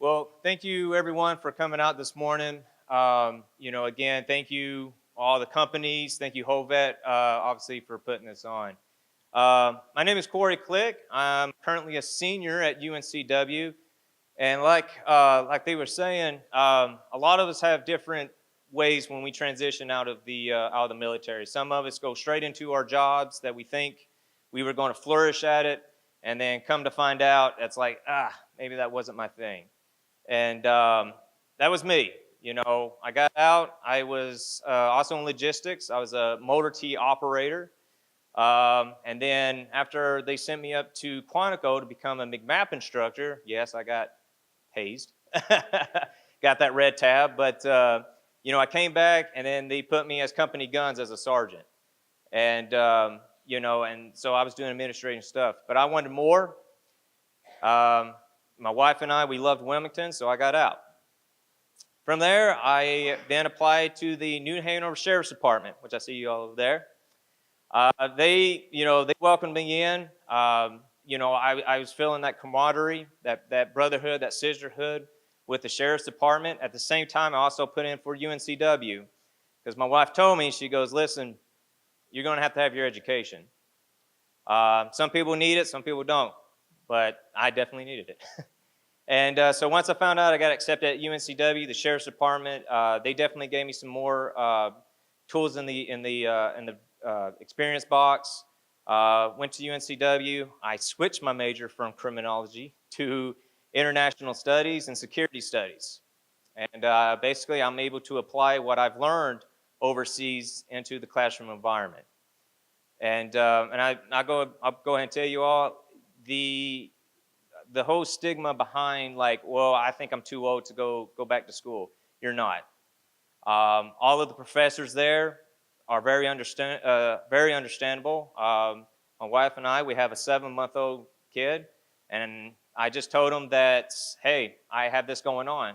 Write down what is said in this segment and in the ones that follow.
Well, thank you everyone for coming out this morning. Again, thank you all the companies. Thank you HOVET, obviously, for putting this on. My name is Corey Click. I'm currently a senior at UNCW, and like they were saying, a lot of us have different ways when we transition out of the military. Some of us go straight into our jobs that we think we were going to flourish at it, and then come to find out it's like maybe that wasn't my thing. And that was me. I got out. I was also in logistics. I was a motor T operator. And then after they sent me up to Quantico to become a McMap instructor, yes, I got hazed. Got that red tab. But, I came back, and then they put me as company guns as a sergeant. And, and so I was doing administrative stuff. But I wanted more. My wife and I, we loved Wilmington, so I got out. From there, I then applied to the New Hanover Sheriff's Department, which I see you all over there. They welcomed me in. I was feeling that camaraderie, that brotherhood, that sisterhood with the Sheriff's Department. At the same time, I also put in for UNCW because my wife told me, she goes, listen, you're going to have your education. Some people need it, some people don't, but I definitely needed it. And so once I found out I got accepted at UNCW, the Sheriff's Department, they definitely gave me some more tools in the experience box. Went to UNCW. I switched my major from criminology to international studies and security studies. And basically, I'm able to apply what I've learned overseas into the classroom environment. I'll go ahead and tell you all, the whole stigma behind I think I'm too old to go back to school. You're not. All of the professors there are very understandable. My wife and I, we have a 7-month-old kid, and I just told them that, hey, I have this going on,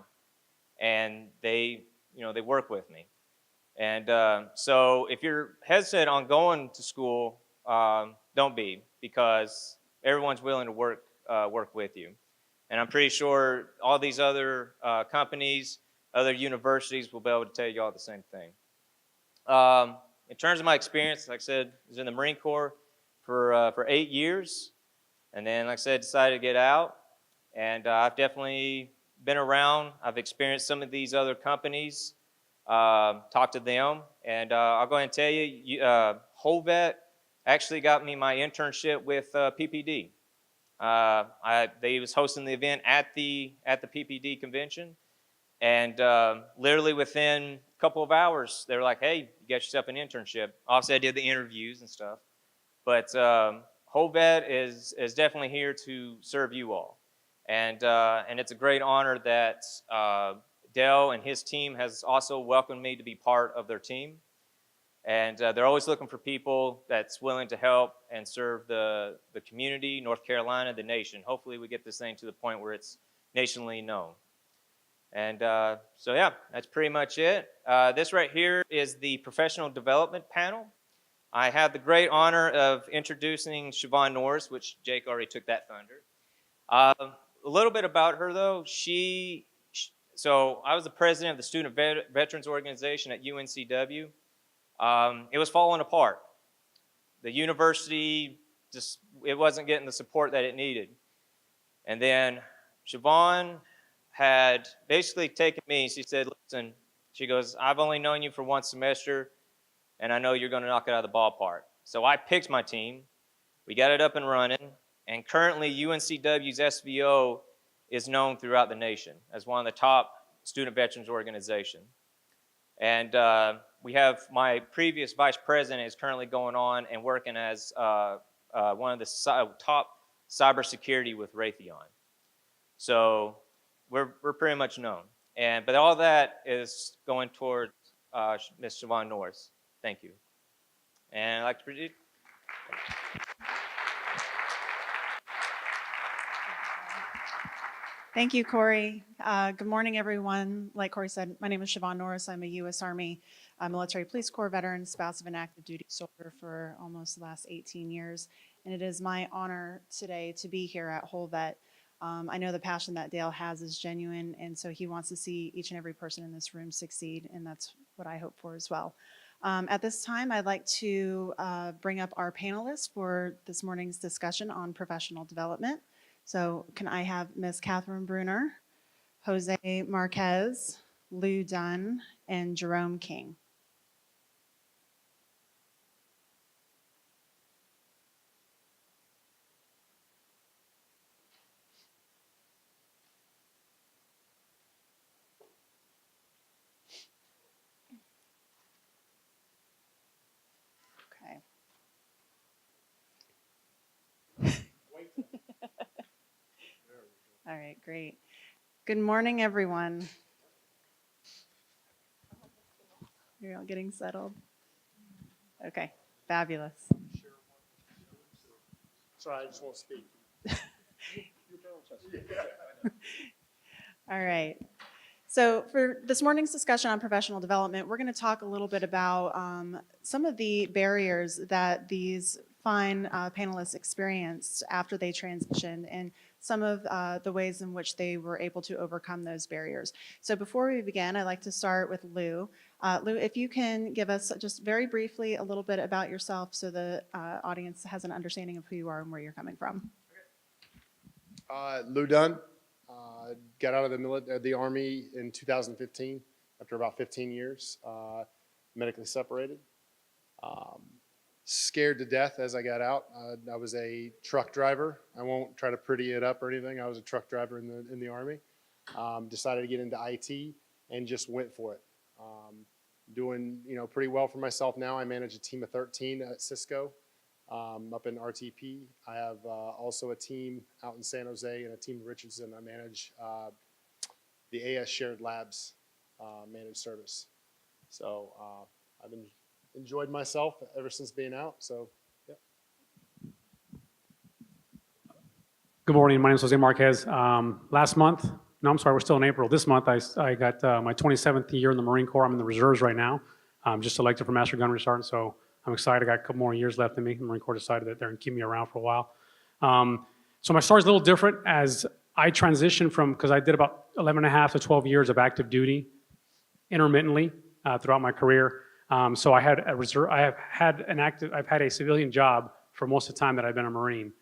and they work with me. And so if you're hesitant on going to school, don't be, because everyone's willing to work with you. And I'm pretty sure all these other companies, other universities will be able to tell you all the same thing. In terms of my experience, like I said, I was in the Marine Corps for 8 years. And then, like I said, decided to get out. And I've definitely been around. I've experienced some of these other companies, talked to them. And I'll go ahead and tell you, HOVET actually got me my internship with PPD. They was hosting the event at the PPD convention, and literally within a couple of hours, they were like, "Hey, you got yourself an internship." Obviously, I did the interviews and stuff, but HOVET is definitely here to serve you all, and it's a great honor that Dell and his team has also welcomed me to be part of their team. And they're always looking for people that's willing to help and serve the community, North Carolina, the nation. Hopefully we get this thing to the point where it's nationally known. And so yeah, that's pretty much it. This right here is the professional development panel. I have the great honor of introducing Siobhan Norris, which Jake already took that thunder. A little bit about her though. So I was the president of the Student Veterans Organization at UNCW. It was falling apart. The university it wasn't getting the support that it needed. And then Siobhan had basically taken me, she said, listen, she goes, I've only known you for one semester, and I know you're going to knock it out of the ballpark. So I picked my team. We got it up and running. And currently UNCW's SVO is known throughout the nation as one of the top student veterans organizations. And we have my previous vice president is currently going on and working as one of the top cybersecurity with Raytheon. So we're pretty much known. But all that is going toward Ms. Siobhan Norris. Thank you. And I'd like to proceed. Thank you, Corey. Good morning, everyone. Like Corey said, my name is Siobhan Norris. I'm a U.S. Army Military Police Corps veteran, spouse of an active duty soldier for almost the last 18 years. And it is my honor today to be here at HOVET. I know the passion that Dale has is genuine, and so he wants to see each and every person in this room succeed, and that's what I hope for as well. At this time, I'd like to bring up our panelists for this morning's discussion on professional development. So can I have Ms. Catherine Bruner, Jose Marquez, Lou Dunn, and Jerome King? Okay. All right, great. Good morning, everyone. You're all getting settled? Okay, fabulous. Sorry, I just won't speak. All right. So for this morning's discussion on professional development, we're going to talk a little bit about some of the barriers that these fine panelists experienced after they transitioned and some of the ways in which they were able to overcome those barriers. So before we begin, I'd like to start with Lou. Lou, if you can give us just very briefly a little bit about yourself so the audience has an understanding of who you are and where you're coming from. Lou Dunn, got out of the Army in 2015 after about 15 years, medically separated. Scared to death as I got out. I was a truck driver. I won't try to pretty it up or anything. I was a truck driver in the Army. Decided to get into IT and just went for it. Doing pretty well for myself now. I manage a team of 13 at Cisco. Up in RTP. I have also a team out in San Jose and a team in Richardson. I manage the AS Shared Labs managed service. So I've enjoyed myself ever since being out. So, yeah. Good morning. My name is Jose Marquez. Last month, no, I'm sorry, we're still in April. This month, I got my 27th year in the Marine Corps. I'm in the reserves right now. I'm just selected for Master Gunnery Sergeant, so I'm excited. I got a couple more years left in me. The Marine Corps decided that they're going to keep me around for a while. So my story's a little different as I transitioned from, because I did about 11 and a half to 12 years of active duty intermittently throughout my career. So I had a reserve, I've had a civilian job for most of the time that I've been a Marine.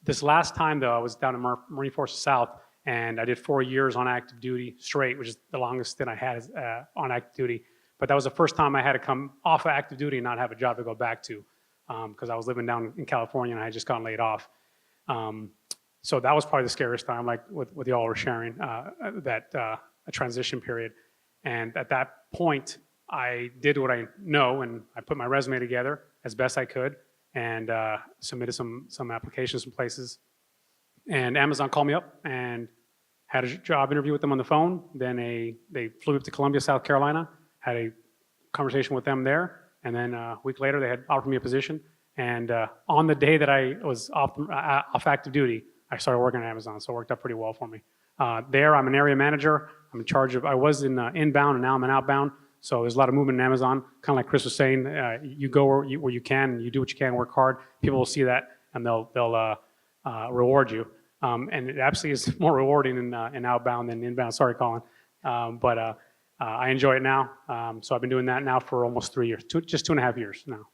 This last time though, I was down in Marine Forces South and I did 4 years on active duty straight, which is the longest stint I had on active duty. But that was the first time I had to come off of active duty and not have a job to go back to because I was living down in California and I had just gotten laid off. So that was probably the scariest time, like what y'all were sharing, a transition period. And at that point, I did what I know and I put my resume together as best I could and submitted some applications, some places. And Amazon called me up and had a job interview with them on the phone. Then they flew up to Columbia, South Carolina, had a conversation with them there. And then a week later, they had offered me a position. And on the day that I was off active duty, I started working at Amazon. So it worked out pretty well for me. There, I'm an area manager. I'm in charge of, I was in inbound and now I'm in outbound. So there's a lot of movement in Amazon. Kind of like Chris was saying, you go where you can, you do what you can, work hard. People will see that and they'll reward you. And it absolutely is more rewarding in outbound than inbound. Sorry, Colin. But I enjoy it now. So I've been doing that now for almost 3 years, just 2.5 years now.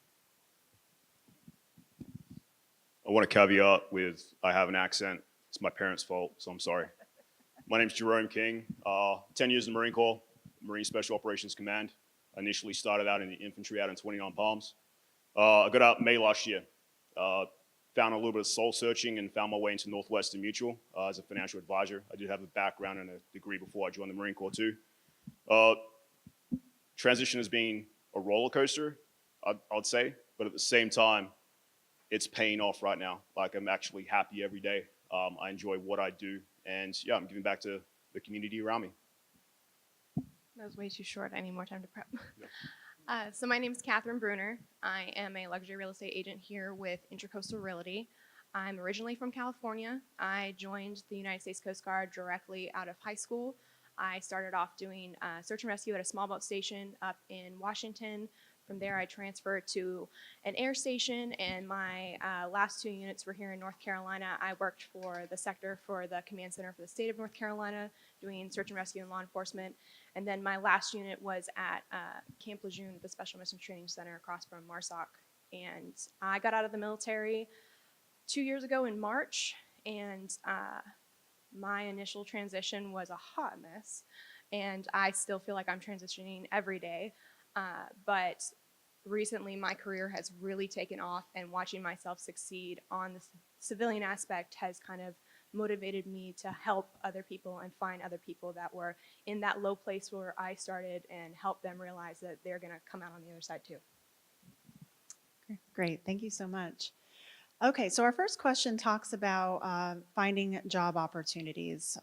I want to caveat with I have an accent. It's my parents' fault, so I'm sorry. My name's Jerome King. 10 years in the Marine Corps, Marine Special Operations Command. I initially started out in the infantry out in 29 Palms. I got out May last year. Found a little bit of soul searching and found my way into Northwestern Mutual as a financial advisor. I did have a background and a degree before I joined the Marine Corps too. Transition has been a roller coaster, I'd say, but at the same time, it's paying off right now. Like I'm actually happy every day. I enjoy what I do, and yeah, I'm giving back to the community around me. That was way too short. I need more time to prep. Yeah. So my name is Catherine Bruner. I am a luxury real estate agent here with Intracoastal Realty. I'm originally from California. I joined the United States Coast Guard directly out of high school. I started off doing search and rescue at a small boat station up in Washington, from there, I transferred to an air station, and my last 2 units were here in North Carolina. I worked for the sector for the command center for the state of North Carolina, doing search and rescue and law enforcement. And then my last unit was at Camp Lejeune, the Special Missions Training Center across from MARSOC. And I got out of the military 2 years ago in March, and my initial transition was a hot mess. And I still feel like I'm transitioning every day. But recently, my career has really taken off, and watching myself succeed on the civilian aspect has kind of motivated me to help other people and find other people that were in that low place where I started and help them realize that they're going to come out on the other side too. Great, thank you so much. Okay, so our first question talks about finding job opportunities.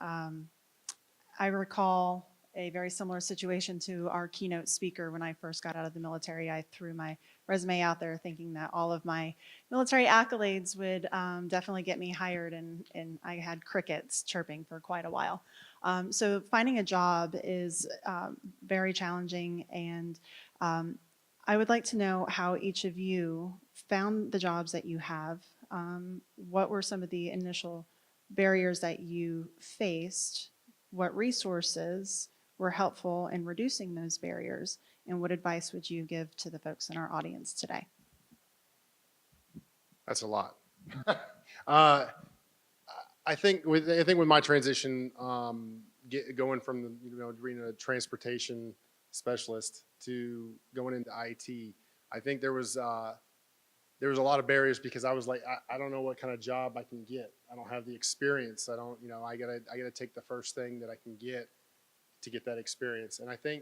I recall a very similar situation to our keynote speaker when I first got out of the military. I threw my resume out there thinking that all of my military accolades would definitely get me hired, and I had crickets chirping for quite a while. So finding a job is very challenging, and I would like to know how each of you found the jobs that you have. What were some of the initial barriers that you faced? What resources were helpful in reducing those barriers? And what advice would you give to the folks in our audience today? That's a lot. I think with my transition, going from being a transportation specialist to going into IT, I think there was a lot of barriers because I was like, I don't know what kind of job I can get. I don't have the experience. I don't, I gotta take the first thing that I can get to get that experience. And I think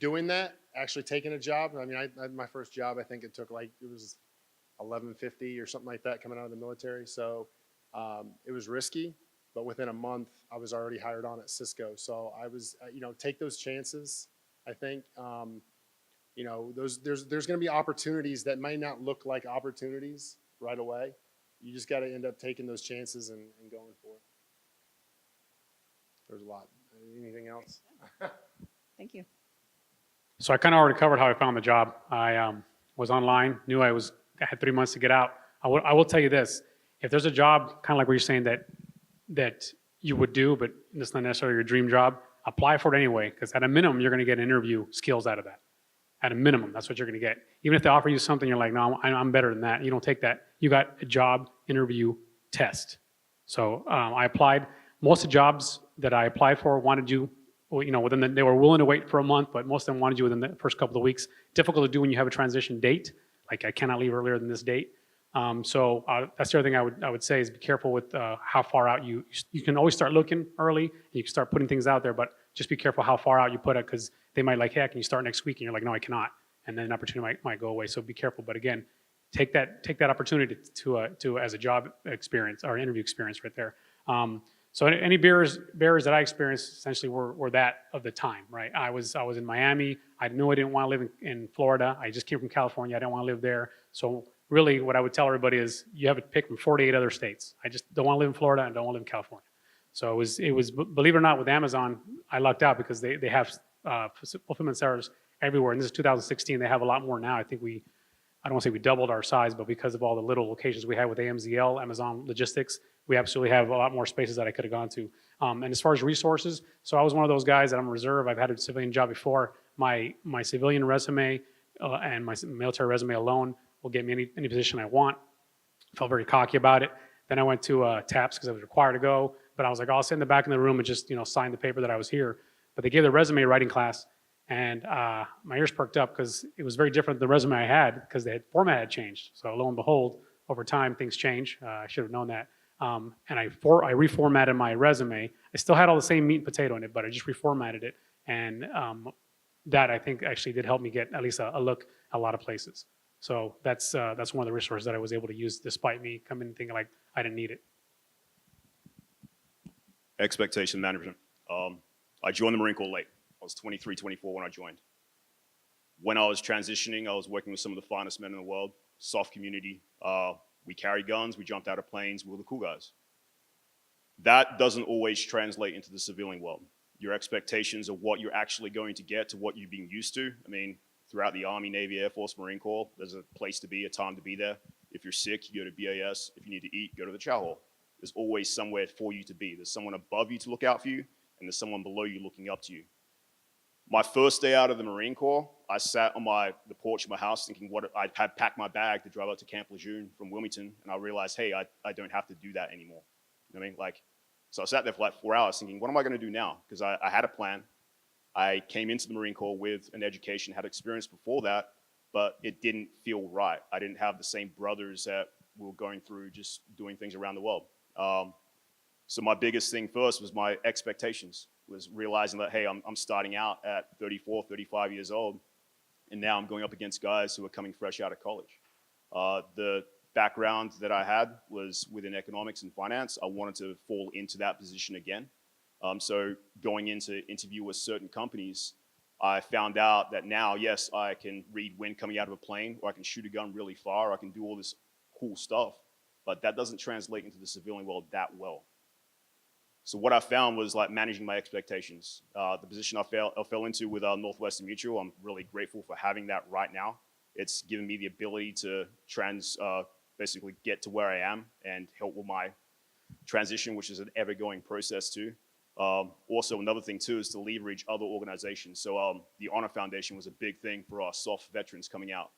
doing that, actually taking a job. I mean, my first job, I think it was $11.50 or something like that coming out of the military. So it was risky, but within a month, I was already hired on at Cisco. So I was, take those chances. I think, there's going to be opportunities that may not look like opportunities right away. You just got to end up taking those chances and going for it. There's a lot. Anything else? Thank you. So I kind of already covered how I found the job. I was online, knew I had 3 months to get out. I will tell you this: if there's a job, kind of like what you're saying, that you would do, but it's not necessarily your dream job, apply for it anyway, because at a minimum, you're going to get interview skills out of that. At a minimum, that's what you're going to get. Even if they offer you something, you're like, no, I'm better than that. You don't take that. You got a job interview test. So I applied. Most of the jobs that I applied for wanted you, they were willing to wait for a month, but most of them wanted you within the first couple of weeks. Difficult to do when you have a transition date. Like I cannot leave earlier than this date. So that's the other thing I would say is be careful with how far out you can always start looking early, and you can start putting things out there, but just be careful how far out you put it, because they might like, hey, can you start next week? And you're like, no, I cannot. And then an opportunity might go away. So be careful. But again, take that opportunity to as a job experience or interview experience right there. So any barriers that I experienced essentially were that of the time, right? I was in Miami. I knew I didn't want to live in Florida. I just came from California. I didn't want to live there. So really what I would tell everybody is you have to pick from 48 other states. I just don't want to live in Florida and don't want to live in California. So it was believe it or not, with Amazon, I lucked out because they have fulfillment centers everywhere. And this is 2016. They have a lot more now. I think I don't want to say we doubled our size, but because of all the little locations we have with AMZL, Amazon Logistics, we absolutely have a lot more spaces that I could have gone to. And as far as resources, so I was one of those guys that I'm a reserve. I've had a civilian job before. My civilian resume and my military resume alone will get me any position I want. Felt very cocky about it. Then I went to TAPS because I was required to go. But I was like, I'll sit in the back of the room and just sign the paper that I was here. But they gave the resume writing class, and my ears perked up because it was very different than the resume I had because the format had changed. So lo and behold, over time things change. I should have known that. And I reformatted my resume. I still had all the same meat and potato in it, but I just reformatted it. And that I think actually did help me get at least a look at a lot of places. So that's one of the resources that I was able to use despite me coming and thinking like I didn't need it. Expectation management. I joined the Marine Corps late. I was 23, 24 when I joined. When I was transitioning, I was working with some of the finest men in the world, soft community. We carried guns, we jumped out of planes, we were the cool guys. That doesn't always translate into the civilian world. Your expectations of what you're actually going to get to what you're being used to. I mean, throughout the Army, Navy, Air Force, Marine Corps. There's a place to be, a time to be there. If you're sick, you go to BAS. If you need to eat, go to the chow hall. There's always somewhere for you to be. There's someone above you to look out for you, and there's someone below you looking up to you. My first day out of the Marine Corps, I sat on the porch of my house thinking I had packed my bag to drive out to Camp Lejeune from Wilmington, and I realized, hey, I don't have to do that anymore. You know what I mean? So I sat there for like 4 hours thinking, what am I going to do now? Because I had a plan. I came into the Marine Corps with an education, had experience before that, but it didn't feel right. I didn't have the same brothers that were going through just doing things around the world. So my biggest thing first was my expectations, was realizing that, hey, I'm starting out at 34, 35 years old, and now I'm going up against guys who are coming fresh out of college. The background that I had was within economics and finance. I wanted to fall into that position again. So going into interview with certain companies, I found out that now, yes, I can read wind coming out of a plane, or I can shoot a gun really far, or I can do all this cool stuff, but that doesn't translate into the civilian world that well. So what I found was like managing my expectations. The position I fell into with Northwestern Mutual, I'm really grateful for having that right now. It's given me the ability to basically get to where I am and help with my transition, which is an ever-going process too. Also, another thing too is to leverage other organizations. So the Honor Foundation was a big thing for our SOF veterans coming out.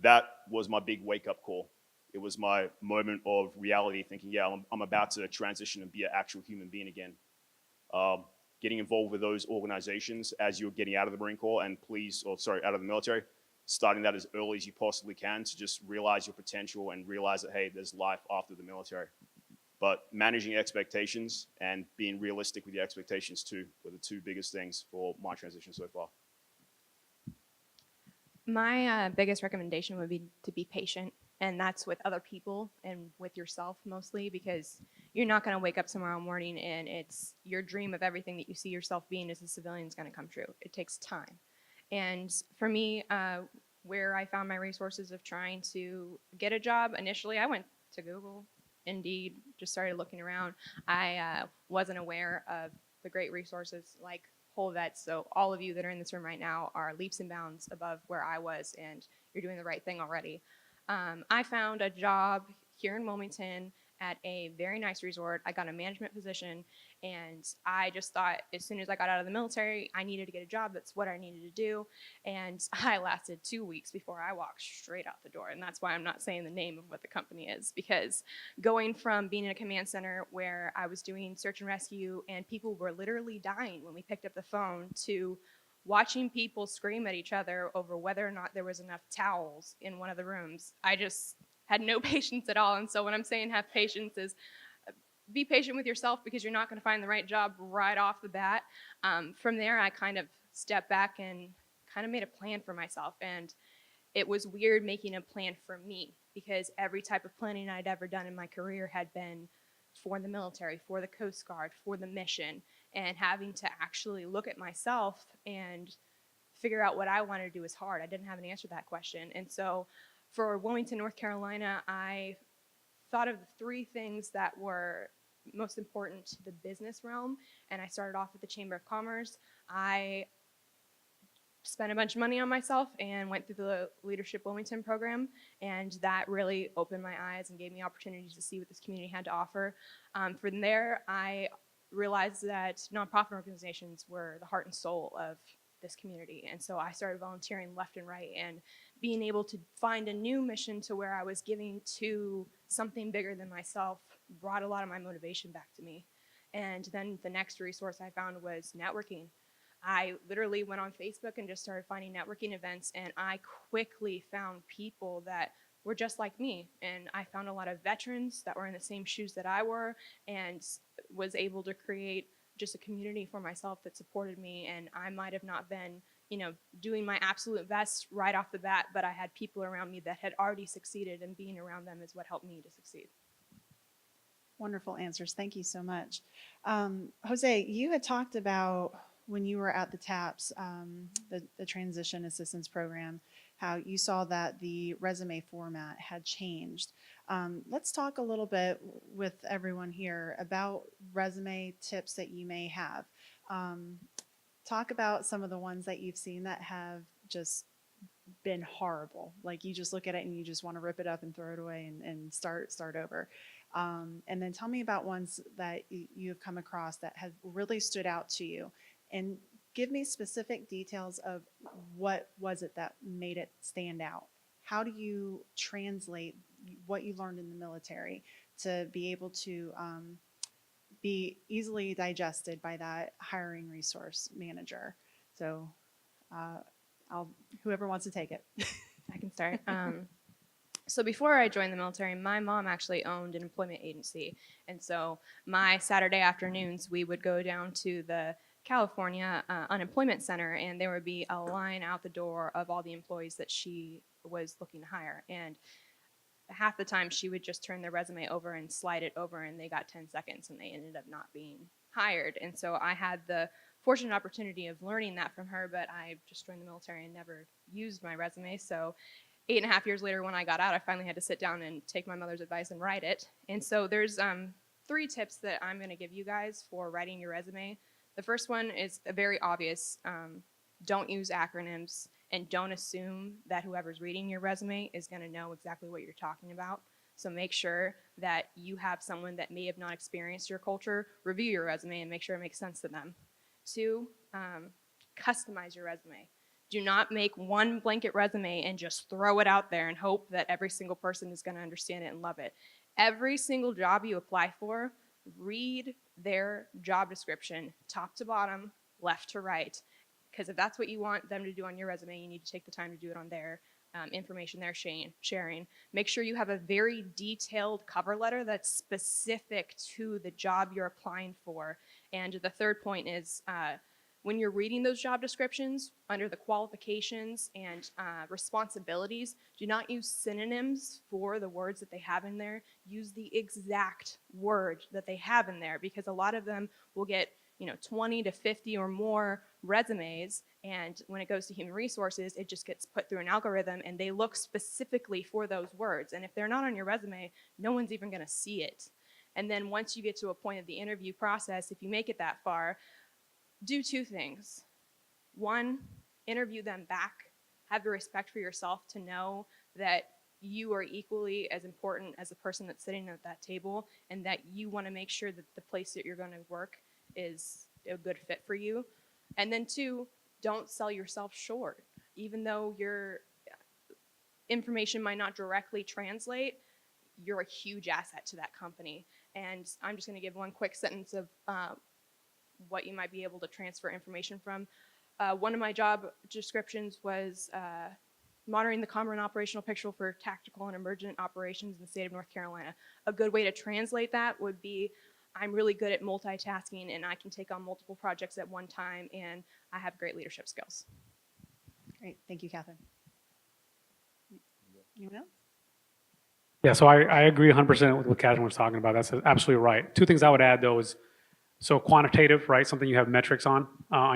That was my big wake-up call. It was my moment of reality, thinking, yeah, I'm about to transition and be an actual human being again. Getting involved with those organizations as you're getting out of the Marine Corps out of the military, starting that as early as you possibly can to just realize your potential and realize that, hey, there's life after the military. But managing expectations and being realistic with your expectations too were the two biggest things for my transition so far. My biggest recommendation would be to be patient, and that's with other people and with yourself mostly, because you're not going to wake up tomorrow morning and it's your dream of everything that you see yourself being as a civilian is going to come true. It takes time. And for me, where I found my resources of trying to get a job, initially I went to Google, Indeed, just started looking around. I wasn't aware of the great resources like Whole Vets. So all of you that are in this room right now are leaps and bounds above where I was, and you're doing the right thing already. I found a job here in Wilmington at a very nice resort. I got a management position, and I just thought as soon as I got out of the military, I needed to get a job. That's what I needed to do. And I lasted 2 weeks before I walked straight out the door. And that's why I'm not saying the name of what the company is, because going from being in a command center where I was doing search and rescue and people were literally dying when we picked up the phone to watching people scream at each other over whether or not there was enough towels in one of the rooms, I just had no patience at all. And so when I'm saying have patience is be patient with yourself, because you're not going to find the right job right off the bat. From there, I kind of stepped back and kind of made a plan for myself. And it was weird making a plan for me, because every type of planning I'd ever done in my career had been for the military, for the Coast Guard, for the mission, and having to actually look at myself and figure out what I wanted to do was hard. I didn't have an answer to that question. And so for Wilmington, North Carolina, I thought of the 3 things that were most important to the business realm, and I started off with the Chamber of Commerce. I spent a bunch of money on myself and went through the Leadership Wilmington program, and that really opened my eyes and gave me opportunities to see what this community had to offer. From there, I realized that nonprofit organizations were the heart and soul of this community, and so I started volunteering left and right, and being able to find a new mission to where I was giving to something bigger than myself brought a lot of my motivation back to me. And then the next resource I found was networking. I literally went on Facebook and just started finding networking events, and I quickly found people that were just like me. And I found a lot of veterans that were in the same shoes that I were, and was able to create just a community for myself that supported me. And I might have not been, doing my absolute best right off the bat, but I had people around me that had already succeeded, and being around them is what helped me to succeed. Wonderful answers. Thank you so much. Jose, you had talked about when you were at the TAPS, the Transition Assistance Program, how you saw that the resume format had changed. Let's talk a little bit with everyone here about resume tips that you may have. Talk about some of the ones that you've seen that have just been horrible. Like you just look at it and you just want to rip it up and throw it away and start over. And then tell me about ones that you have come across that have really stood out to you, and give me specific details of what was it that made it stand out. How do you translate what you learned in the military to be able to be easily digested by that hiring resource manager? So whoever wants to take it. I can start. So before I joined the military, my mom actually owned an employment agency. And so my Saturday afternoons, we would go down to the California Unemployment Center, and there would be a line out the door of all the employees that she was looking to hire. And half the time, she would just turn their resume over and slide it over, and they got 10 seconds, and they ended up not being hired. And so I had the fortunate opportunity of learning that from her, but I just joined the military and never used my resume. So 8.5 years later, when I got out, I finally had to sit down and take my mother's advice and write it. And so there's 3 tips that I'm going to give you guys for writing your resume. The first one is very obvious. Don't use acronyms, and don't assume that whoever's reading your resume is going to know exactly what you're talking about. So make sure that you have someone that may have not experienced your culture review your resume and make sure it makes sense to them. 2, customize your resume. Do not make one blanket resume and just throw it out there and hope that every single person is going to understand it and love it. Every single job you apply for, read their job description, top to bottom, left to right. Because if that's what you want them to do on your resume, you need to take the time to do it on their information they're sharing. Make sure you have a very detailed cover letter that's specific to the job you're applying for. And the third point is, when you're reading those job descriptions, under the qualifications and responsibilities, do not use synonyms for the words that they have in there. Use the exact word that they have in there, because a lot of them will get 20 to 50 or more resumes, and when it goes to human resources, it just gets put through an algorithm, and they look specifically for those words. And if they're not on your resume, no one's even going to see it. And then once you get to a point of the interview process, if you make it that far, do 2 things. 1, interview them back. Have the respect for yourself to know that you are equally as important as the person that's sitting at that table, and that you want to make sure that the place that you're going to work is a good fit for you. And then 2, don't sell yourself short. Even though your information might not directly translate, you're a huge asset to that company. And I'm just going to give one quick sentence of what you might be able to transfer information from. One of my job descriptions was monitoring the common operational picture for tactical and emergent operations in the state of North Carolina. A good way to translate that would be, I'm really good at multitasking, and I can take on multiple projects at one time, and I have great leadership skills. Great. Thank you, Catherine. Anyone else? Yeah, so I agree 100% with what Catherine was talking about. That's absolutely right. 2 things I would add, though, is so quantitative, right? Something you have metrics on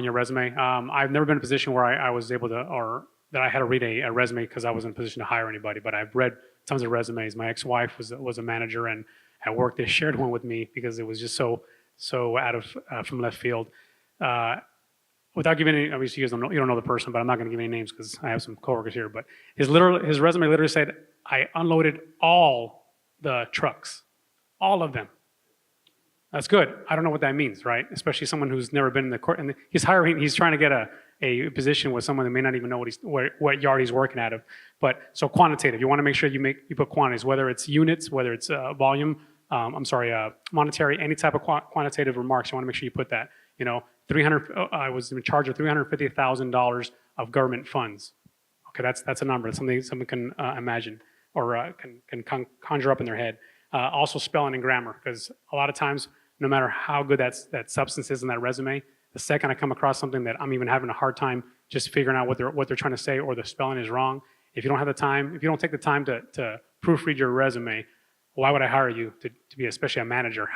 your resume. I've never been in a position where I was able to, or that I had to read a resume because I wasn't in a position to hire anybody, but I've read tons of resumes. My ex-wife was a manager, and at work they shared one with me because it was just so out of from left field. Without giving any, obviously you don't know the person, but I'm not going to give any names because I have some coworkers here. But his resume literally said, I unloaded all the trucks, all of them. That's good. I don't know what that means, right? Especially someone who's never been in the court, and he's trying to get a position with someone that may not even know what yard he's working out of. But so quantitative, you want to make sure you put quantities, whether it's units, whether it's volume, monetary, any type of quantitative remarks. You want to make sure you put that. I was in charge of $350,000 of government funds. Okay, that's a number. That's something someone can imagine or can conjure up in their head. Also spelling and grammar, because a lot of times, no matter how good that substance is in that resume, the second I come across something that I'm even having a hard time just figuring out what they're trying to say, or the spelling is wrong, if you don't have the time, if you don't take the time to proofread your resume, why would I hire you to be especially a manager?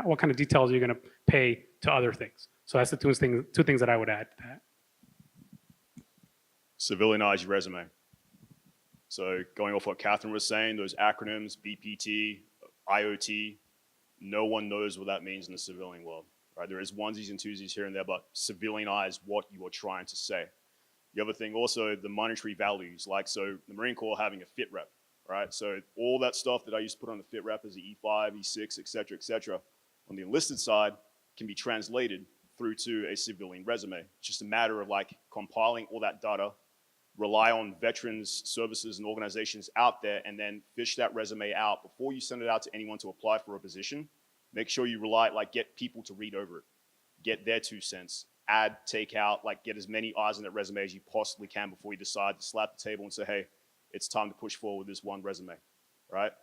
What kind of details are you going to pay to other things? So that's the 2 things that I would add to that. Civilianize your resume. So going off what Catherine was saying, those acronyms, BPT, IoT, no one knows what that means in the civilian world. Right? There is onesies and twosies here and there, but civilianize what you are trying to say. The other thing also, the monetary values, like so the Marine Corps having a fit rep, right? So all that stuff that I used to put on the fit rep as the E5, E6, et cetera, on the enlisted side can be translated through to a civilian resume. It's just a matter of like compiling all that data, rely on veterans services and organizations out there, and then fish that resume out before you send it out to anyone to apply for a position. Make sure you get people to read over it, get their 2 cents, add, take out, like get as many eyes on that resume as you possibly can before you decide to slap the table and say, hey, it's time to push forward this one resume, right?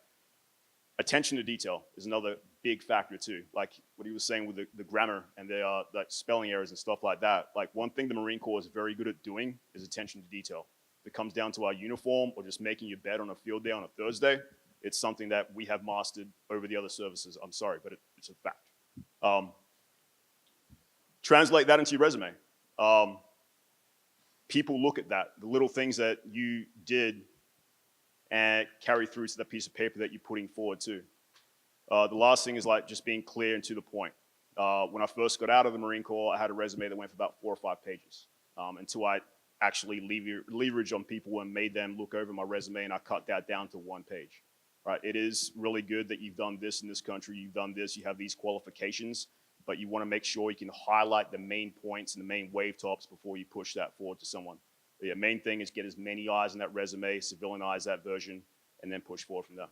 Attention to detail is another big factor too. Like what he was saying with the grammar and the like spelling errors and stuff like that. Like one thing the Marine Corps is very good at doing is attention to detail. If it comes down to our uniform or just making your bed on a field day on a Thursday, it's something that we have mastered over the other services. I'm sorry, but it's a fact. Translate that into your resume. People look at that, the little things that you did and carry through to the piece of paper that you're putting forward too. The last thing is like just being clear and to the point. When I first got out of the Marine Corps, I had a resume that went for about 4 or 5 pages until I actually leveraged on people and made them look over my resume, and I cut that down to 1 page. Right? It is really good that you've done this in this country, you've done this, you have these qualifications, but you want to make sure you can highlight the main points and the main wave tops before you push that forward to someone. The main thing is get as many eyes on that resume, civilianize that version, and then push forward from there.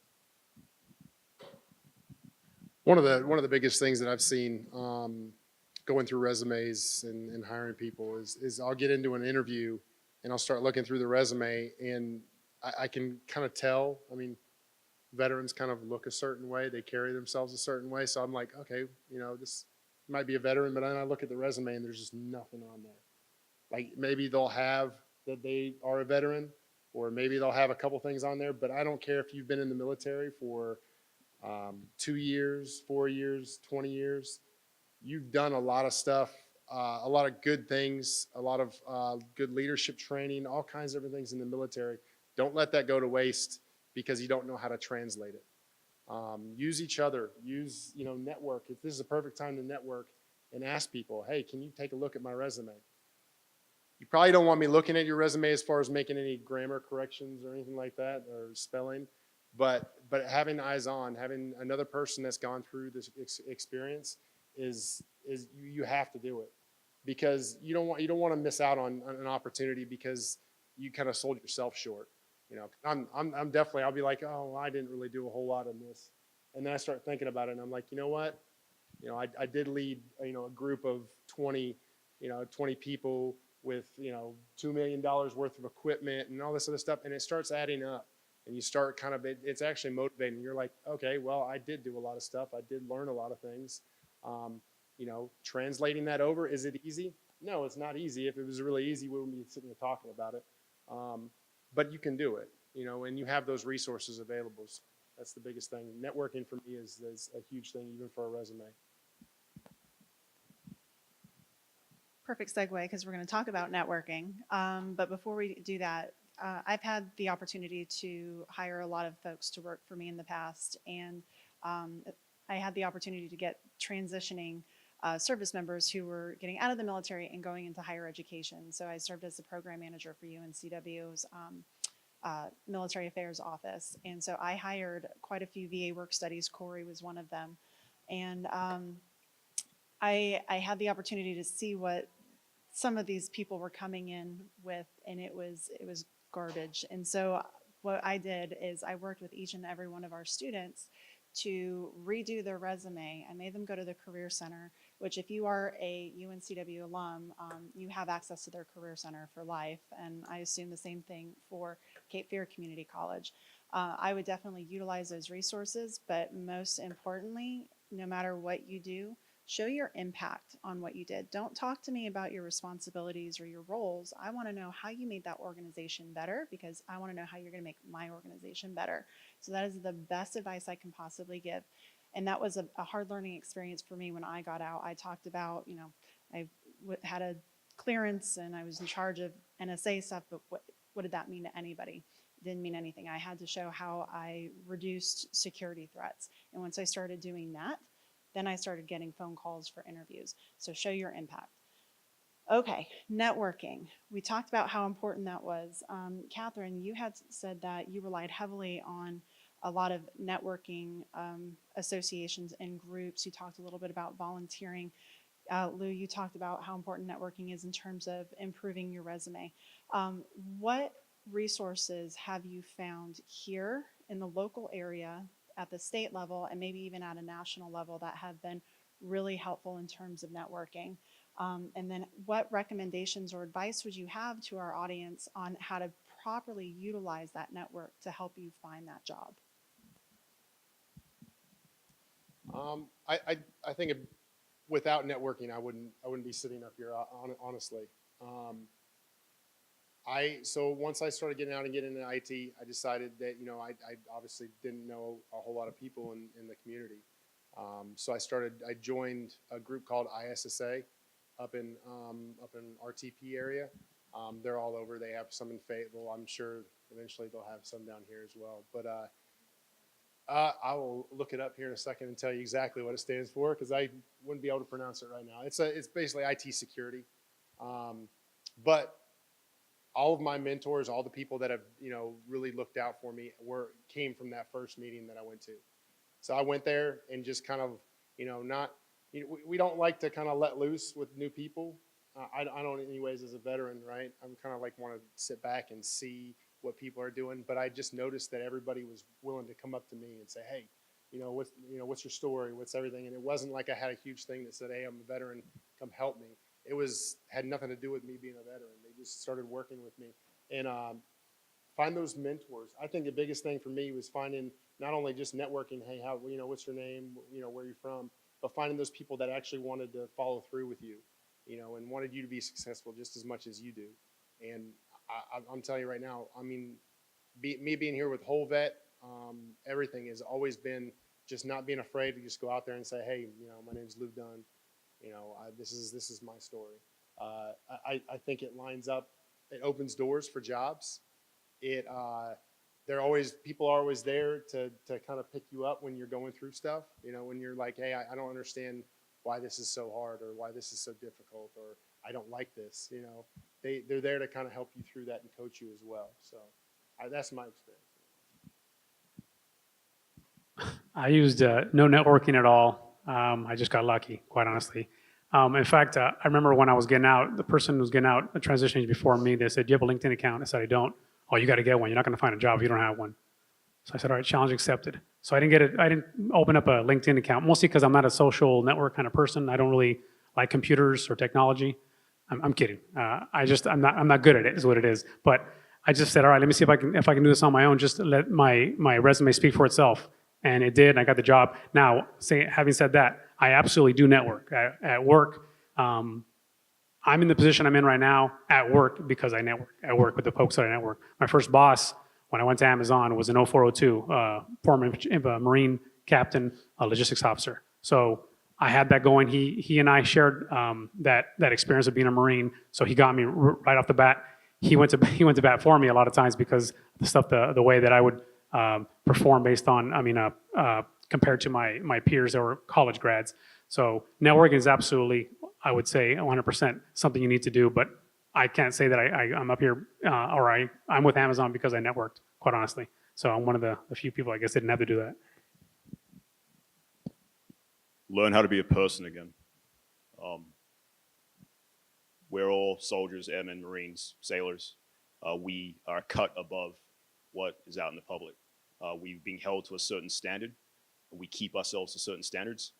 One of the biggest things that I've seen going through resumes and hiring people is I'll get into an interview and I'll start looking through the resume, and I can kind of tell. I mean, veterans kind of look a certain way, they carry themselves a certain way. So I'm like, okay, this might be a veteran, but then I look at the resume and there's just nothing on there. Like maybe they'll have that they are a veteran, or maybe they'll have a couple things on there, but I don't care if you've been in the military for 2 years, 4 years, 20 years. You've done a lot of stuff, a lot of good things, a lot of good leadership training, all kinds of different things in the military. Don't let that go to waste because you don't know how to translate it. Use each other, network. If this is a perfect time to network and ask people, hey, can you take a look at my resume? You probably don't want me looking at your resume as far as making any grammar corrections or anything like that, or spelling, but having eyes on, having another person that's gone through this experience is you have to do it, because you don't want to miss out on an opportunity because you kind of sold yourself short. I'm definitely, I'll be like, oh, I didn't really do a whole lot in this, and then I start thinking about it, and I'm like, you know what, I did lead a group of 20 people with $2 million worth of equipment and all this other stuff, and it starts adding up, and you start kind of it's actually motivating. You're like, okay, well, I did do a lot of stuff, I did learn a lot of things. Translating that over, is it easy? No, it's not easy. If it was really easy, we wouldn't be sitting here talking about it. But you can do it, and you have those resources available. So that's the biggest thing. Networking for me is a huge thing, even for a resume. Perfect segue, because we're going to talk about networking. But before we do that, I've had the opportunity to hire a lot of folks to work for me in the past, and I had the opportunity to get transitioning service members who were getting out of the military and going into higher education. So I served as the program manager for UNCW's military affairs office, and so I hired quite a few VA work studies. Corey was one of them, and I had the opportunity to see what some of these people were coming in with, and it was garbage. And so what I did is I worked with each and every one of our students to redo their resume. I made them go to the Career Center, which if you are a UNCW alum, you have access to their Career Center for life. And I assume the same thing for Cape Fear Community College. I would definitely utilize those resources, but most importantly, no matter what you do, show your impact on what you did. Don't talk to me about your responsibilities or your roles. I want to know how you made that organization better, because I want to know how you're going to make my organization better. So that is the best advice I can possibly give. And that was a hard learning experience for me when I got out. I talked about, I had a clearance and I was in charge of NSA stuff, but what did that mean to anybody? It didn't mean anything. I had to show how I reduced security threats. And once I started doing that, then I started getting phone calls for interviews. So show your impact. Okay, networking. We talked about how important that was. Catherine, you had said that you relied heavily on a lot of networking associations and groups. You talked a little bit about volunteering. Lou, you talked about how important networking is in terms of improving your resume. What resources have you found here in the local area, at the state level, and maybe even at a national level that have been really helpful in terms of networking? And then what recommendations or advice would you have to our audience on how to properly utilize that network to help you find that job? I think without networking, I wouldn't be sitting up here, honestly. So once I started getting out and getting into IT, I decided that, I obviously didn't know a whole lot of people in the community. So I joined a group called ISSA up in RTP area. They're all over. They have some in Fayetteville. I'm sure eventually they'll have some down here as well. But I will look it up here in a second and tell you exactly what it stands for, because I wouldn't be able to pronounce it right now. It's basically IT security. But all of my mentors, all the people that have really looked out for me, came from that first meeting that I went to. So I went there and just kind of not we don't like to kind of let loose with new people. I don't anyways as a veteran, right? I'm kind of like want to sit back and see what people are doing, but I just noticed that everybody was willing to come up to me and say, hey, what's your story? What's everything? And it wasn't like I had a huge thing that said, hey, I'm a veteran, come help me. It had nothing to do with me being a veteran. They just started working with me and find those mentors. I think the biggest thing for me was finding not only just networking, hey, what's your name? Where are you from? But finding those people that actually wanted to follow through with you, and wanted you to be successful just as much as you do. And I'm telling you right now, I mean, me being here with Whole Vet, everything has always been just not being afraid to just go out there and say, hey, my name's Lou Dunn. This is my story. I think it lines up. It opens doors for jobs. People are always there to kind of pick you up when you're going through stuff. When you're like, hey, I don't understand why this is so hard or why this is so difficult or I don't like this. They're there to kind of help you through that and coach you as well. So that's my experience. I used no networking at all. I just got lucky, quite honestly. In fact, I remember when I was getting out, the person who was getting out, transitioning before me, they said, do you have a LinkedIn account? I said, I don't. Oh, you got to get one. You're not going to find a job if you don't have one. So I said, all right, challenge accepted. So I didn't get it. I didn't open up a LinkedIn account, mostly because I'm not a social network kind of person. I don't really like computers or technology. I'm kidding. I'm not good at it, is what it is. But I just said, all right, let me see if I can do this on my own. Just let my resume speak for itself, and it did. And I got the job. Now, having said that, I absolutely do network at work. I'm in the position I'm in right now at work because I network. I work with the folks that I network. My first boss when I went to Amazon was an 0402, former Marine captain, logistics officer. So I had that going. He and I shared that experience of being a Marine. So he got me right off the bat. He went to bat for me a lot of times because the way that I would perform based on, compared to my peers that were college grads. So networking is absolutely, I would say, 100% something you need to do. But I can't say that I'm up here or I'm with Amazon because I networked, quite honestly. So I'm one of the few people, I guess, that didn't have to do that. Learn how to be a person again. We're all soldiers, airmen, Marines, sailors. We are cut above what is out in the public. We've been held to a certain standard. We keep ourselves to certain standards.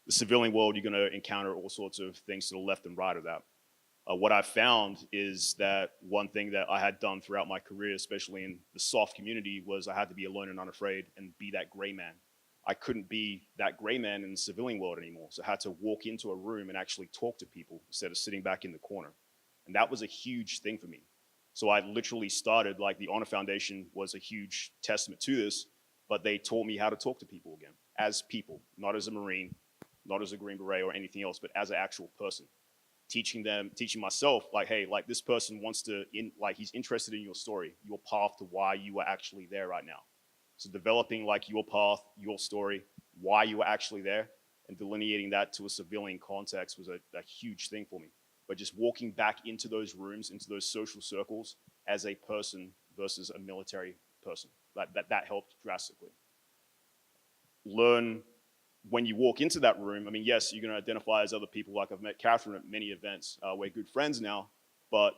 The civilian world, you're going to encounter all sorts of things to the left and right of that. What I found is that one thing that I had done throughout my career, especially in the soft community, was I had to be alone and unafraid and be that gray man. I couldn't be that gray man in the civilian world anymore. So I had to walk into a room and actually talk to people instead of sitting back in the corner. And that was a huge thing for me. So I literally started, like the Honor Foundation was a huge testament to this, but they taught me how to talk to people again, as people, not as a Marine, not as a Green Beret or anything else, but as an actual person. Teaching myself, like, hey, like this person wants to, he's interested in your story, your path to why you are actually there right now. So developing like your path, your story, why you were actually there, and delineating that to a civilian context was a huge thing for me. but just walking back into those rooms, into those social circles as a person versus a military person. That helped drastically. Learn when you walk into that room. I mean, yes, you're going to identify as other people. Like I've met Catherine at many events. We're good friends now, but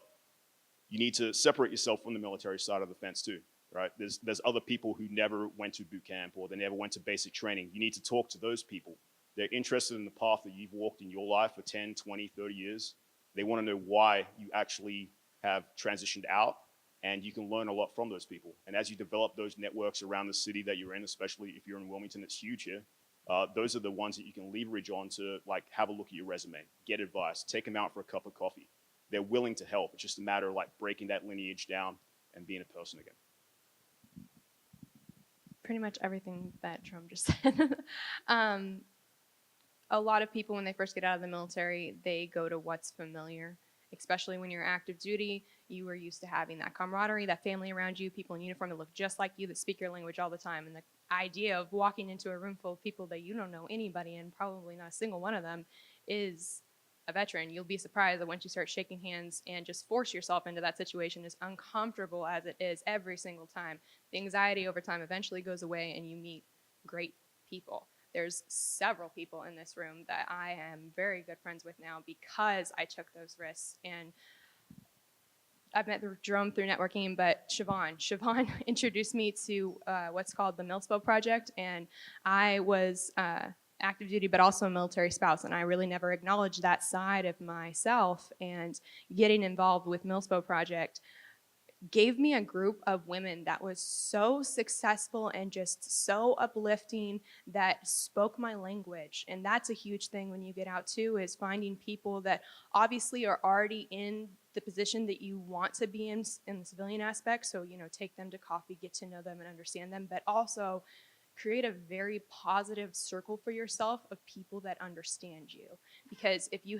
you need to separate yourself from the military side of the fence too, right? There's other people who never went to boot camp or they never went to basic training. You need to talk to those people. They're interested in the path that you've walked in your life for 10, 20, 30 years. They want to know why you actually have transitioned out, and you can learn a lot from those people. And as you develop those networks around the city that you're in, especially if you're in Wilmington, it's huge here. Those are the ones that you can leverage on to like have a look at your resume, get advice, take them out for a cup of coffee. They're willing to help. It's just a matter of like breaking that lineage down and being a person again. Pretty much everything that Jerome just said. A lot of people, when they first get out of the military, they go to what's familiar, especially when you're active duty. You are used to having that camaraderie, that family around you, people in uniform that look just like you, that speak your language all the time. And the idea of walking into a room full of people that you don't know anybody and probably not a single one of them is a veteran. You'll be surprised that once you start shaking hands and just force yourself into that situation, as uncomfortable as it is every single time, the anxiety over time eventually goes away and you meet great people. There's several people in this room that I am very good friends with now because I took those risks. And I've met Jerome through networking, but Siobhan introduced me to what's called the Millspo Project, and I was active duty, but also a military spouse, and I really never acknowledged that side of myself. And getting involved with Millspo Project gave me a group of women that was so successful and just so uplifting, that spoke my language. And that's a huge thing when you get out too, is finding people that obviously are already in the position that you want to be in the civilian aspect. So, you know, take them to coffee, get to know them and understand them, but also create a very positive circle for yourself of people that understand you. Because if you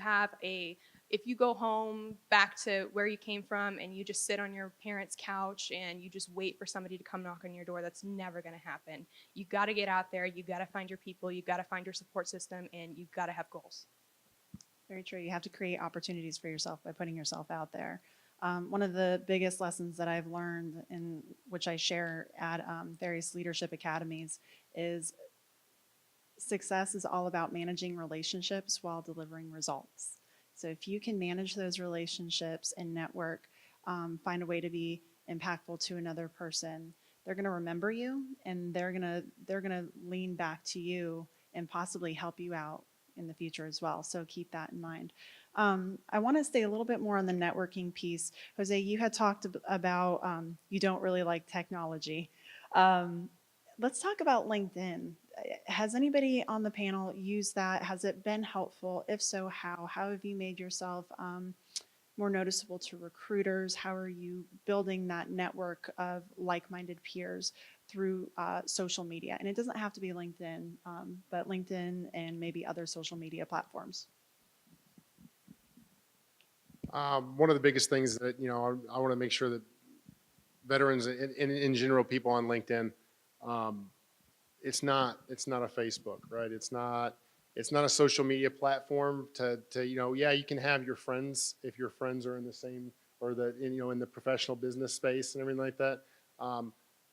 go home back to where you came from and you just sit on your parents' couch and you just wait for somebody to come knock on your door, that's never going to happen. You got to get out there, you got to find your people, you got to find your support system, and you got to have goals. Very true. You have to create opportunities for yourself by putting yourself out there. One of the biggest lessons that I've learned, in which I share at various leadership academies, is success is all about managing relationships while delivering results. So if you can manage those relationships and network, find a way to be impactful to another person, they're going to remember you, and they're going to lean back to you and possibly help you out in the future as well. So keep that in mind. I want to stay a little bit more on the networking piece. Jose, you had talked about you don't really like technology. Let's talk about LinkedIn. Has anybody on the panel used that? Has it been helpful? If so, how? How have you made yourself more noticeable to recruiters? How are you building that network of like-minded peers through social media? And it doesn't have to be LinkedIn, but LinkedIn and maybe other social media platforms. One of the biggest things that, you know, I want to make sure that veterans and in general, people on LinkedIn, it's not a Facebook, right? It's not a social media platform to, you know, yeah, you can have your friends if your friends are in the same, or in the professional business space and everything like that.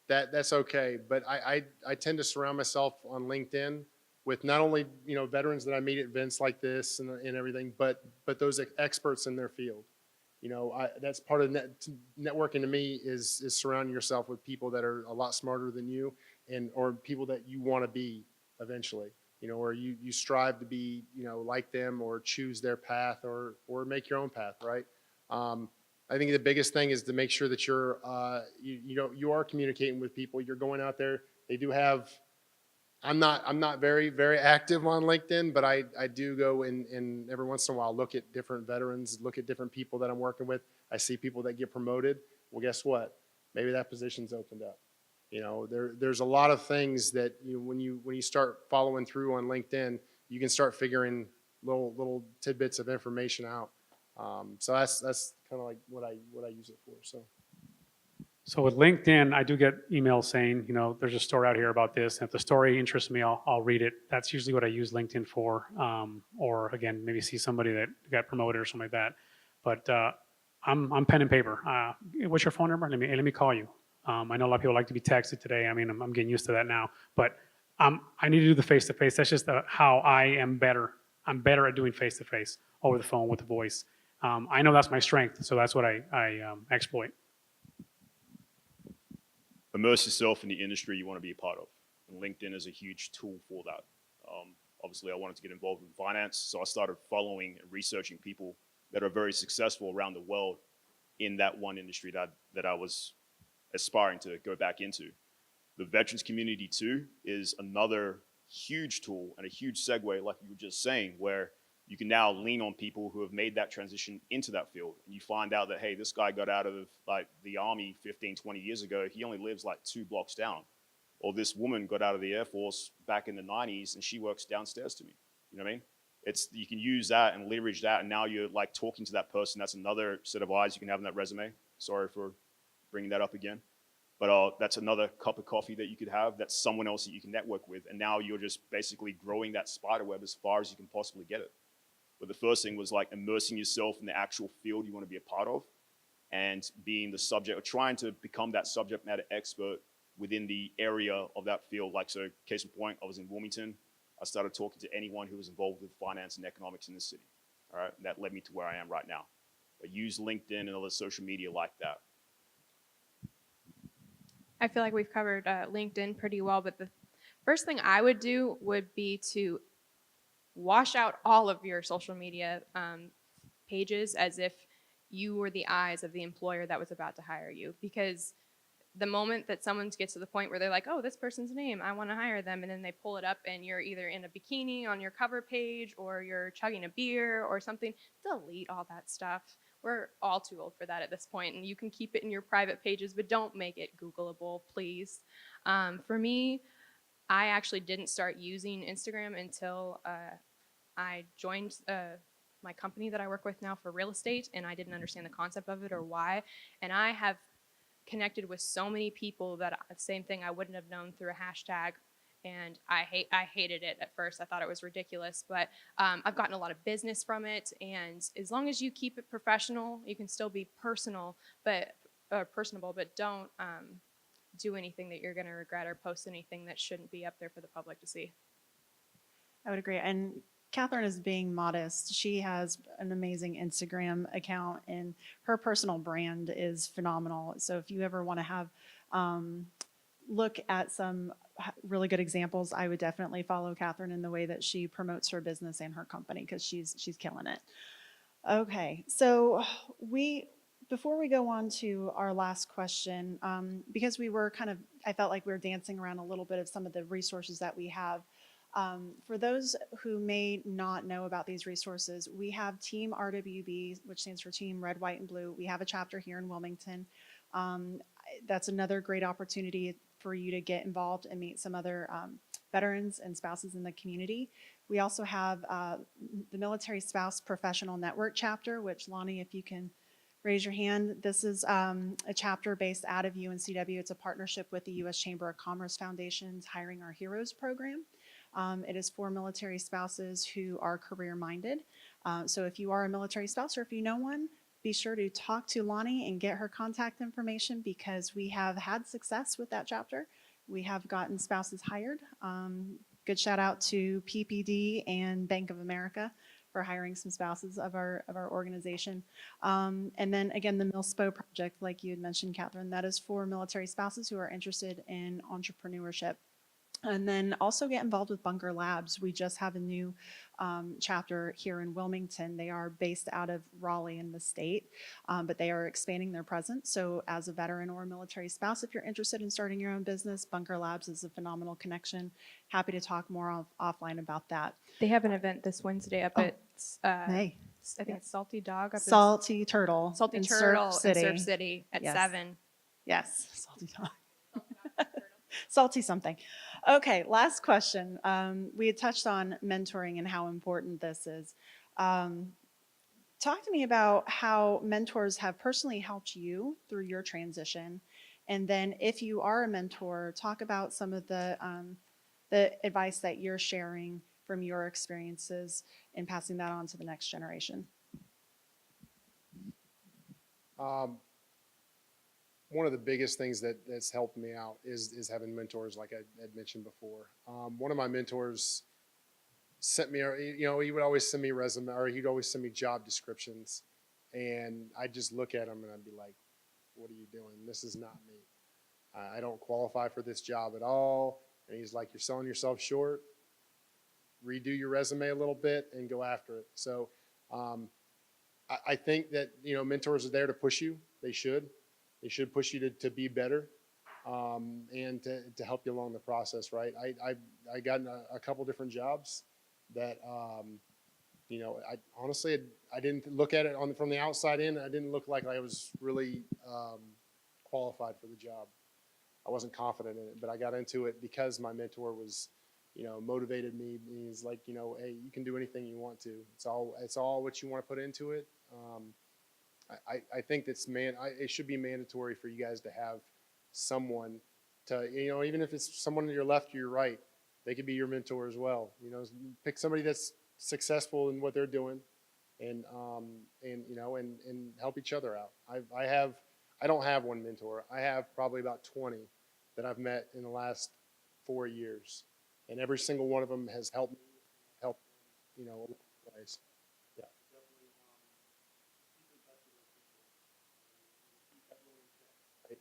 That's okay. But I tend to surround myself on LinkedIn with not only, you know, veterans that I meet at events like this and everything, but those experts in their field. You know, that's part of networking to me is surrounding yourself with people that are a lot smarter than you, or people that you want to be eventually. You know, or you strive to be, you know, like them, or choose their path, or make your own path, right? I think the biggest thing is to make sure that you're, you are communicating with people. You're going out there. They do have. I'm not very, very active on LinkedIn, but I do go in every once in a while, look at different veterans, look at different people that I'm working with. I see people that get promoted. Well, guess what? Maybe that position's opened up. You know, there's a lot of things that when you start following through on LinkedIn, you can start figuring little tidbits of information out. So that's kind of like what I use it for. So with LinkedIn, I do get emails saying, there's a story out here about this. And if the story interests me, I'll read it. That's usually what I use LinkedIn for. Or again, maybe see somebody that got promoted or something like that. But I'm pen and paper. What's your phone number? Let me call you. I know a lot of people like to be texted today. I mean, I'm getting used to that now. But I need to do the face-to-face. That's just how I am better. I'm better at doing face-to-face over the phone with the voice. I know that's my strength, so that's what I exploit. Immerse yourself in the industry you want to be a part of. And LinkedIn is a huge tool for that. Obviously, I wanted to get involved in finance, so I started following and researching people that are very successful around the world in that one industry that I was aspiring to go back into. The veterans community too is another huge tool and a huge segue, like you were just saying, where you can now lean on people who have made that transition into that field. And you find out that, hey, this guy got out of like the Army 15, 20 years ago. He only lives like 2 blocks down. Or this woman got out of the Air Force back in the 90s and she works downstairs to me. You know what I mean? You can use that and leverage that, and now you're like talking to that person. That's another set of eyes you can have in that resume. Sorry for bringing that up again. But that's another cup of coffee that you could have. That's someone else that you can network with. And now you're just basically growing that spider web as far as you can possibly get it. But the first thing was like immersing yourself in the actual field you want to be a part of and being the subject or trying to become that subject matter expert within the area of that field. Like, so case in point, I was in Wilmington. I started talking to anyone who was involved with finance and economics in the city. All right, and that led me to where I am right now. I use LinkedIn and other social media like that. I feel like we've covered LinkedIn pretty well, but the first thing I would do would be to wash out all of your social media pages as if you were the eyes of the employer that was about to hire you. Because the moment that someone gets to the point where they're like, oh, this person's name, I want to hire them, and then they pull it up and you're either in a bikini on your cover page or you're chugging a beer or something, delete all that stuff. We're all too old for that at this point, and you can keep it in your private pages, but don't make it Googleable, please. For me, I actually didn't start using Instagram until I joined my company that I work with now for real estate, and I didn't understand the concept of it or why. And I have connected with so many people that same thing I wouldn't have known through a hashtag. And I hated it at first. I thought it was ridiculous, but I've gotten a lot of business from it. And as long as you keep it professional, you can still be personable, but don't do anything that you're going to regret or post anything that shouldn't be up there for the public to see. I would agree. And Catherine is being modest. She has an amazing Instagram account, and her personal brand is phenomenal. So if you ever want to have look at some really good examples, I would definitely follow Catherine in the way that she promotes her business and her company, because she's killing it. Okay, so before we go on to our last question, because we were I felt like we were dancing around a little bit of some of the resources that we have. For those who may not know about these resources, we have Team RWB, which stands for Team Red, White, and Blue. We have a chapter here in Wilmington. That's another great opportunity for you to get involved and meet some other veterans and spouses in the community. We also have the Military Spouse Professional Network chapter, which, Lonnie, if you can raise your hand. This is a chapter based out of UNCW. It's a partnership with the U.S. Chamber of Commerce Foundation's Hiring Our Heroes program. It is for military spouses who are career-minded. So if you are a military spouse or if you know one, be sure to talk to Lonnie and get her contact information, because we have had success with that chapter. We have gotten spouses hired. Good shout out to PPD and Bank of America for hiring some spouses of our organization. And then again, the MilSpo project, like you had mentioned, Catherine, that is for military spouses who are interested in entrepreneurship. And then also get involved with Bunker Labs. We just have a new chapter here in Wilmington. They are based out of Raleigh in the state, but they are expanding their presence. So as a veteran or a military spouse, if you're interested in starting your own business, Bunker Labs is a phenomenal connection. Happy to talk more offline about that. They have an event this Wednesday up at, Hey, I think it's Salty Dog. Up Salty Turtle. Salty in Turtle Surf City. in Surf City at Yes. 7. Yes, Salty Dog. Salty something. Okay, last question. We had touched on mentoring and how important this is. Talk to me about how mentors have personally helped you through your transition, And then if you are a mentor, talk about some of the advice that you're sharing from your experiences and passing that on to the next generation. One of the biggest things that's helped me out is having mentors, like I had mentioned before. One of my mentors sent me, he would always send me resume, or he'd always send me job descriptions, and I'd just look at them and I'd be like, "What are you doing? This is not me. I don't qualify for this job at all." And he's like, "You're selling yourself short. Redo your resume a little bit and go after it." So I think that mentors are there to push you. They should push you to be better, and to help you along the process. Right? I got a couple different jobs that I honestly I didn't look at it from the outside in. I didn't look like I was really qualified for the job. I wasn't confident in it, but I got into it because my mentor was, motivated me. He's like, hey, you can do anything you want to. It's all what you want to put into it. I think it should be mandatory for you guys to have someone to, even if it's someone to your left or your right, they could be your mentor as well. Pick somebody that's successful in what they're doing, and help each other out. I don't have one mentor. I have probably about 20 that I've met in the last 4 years, and every single one of them has helped me, along the way. So, yeah, definitely keep in touch with those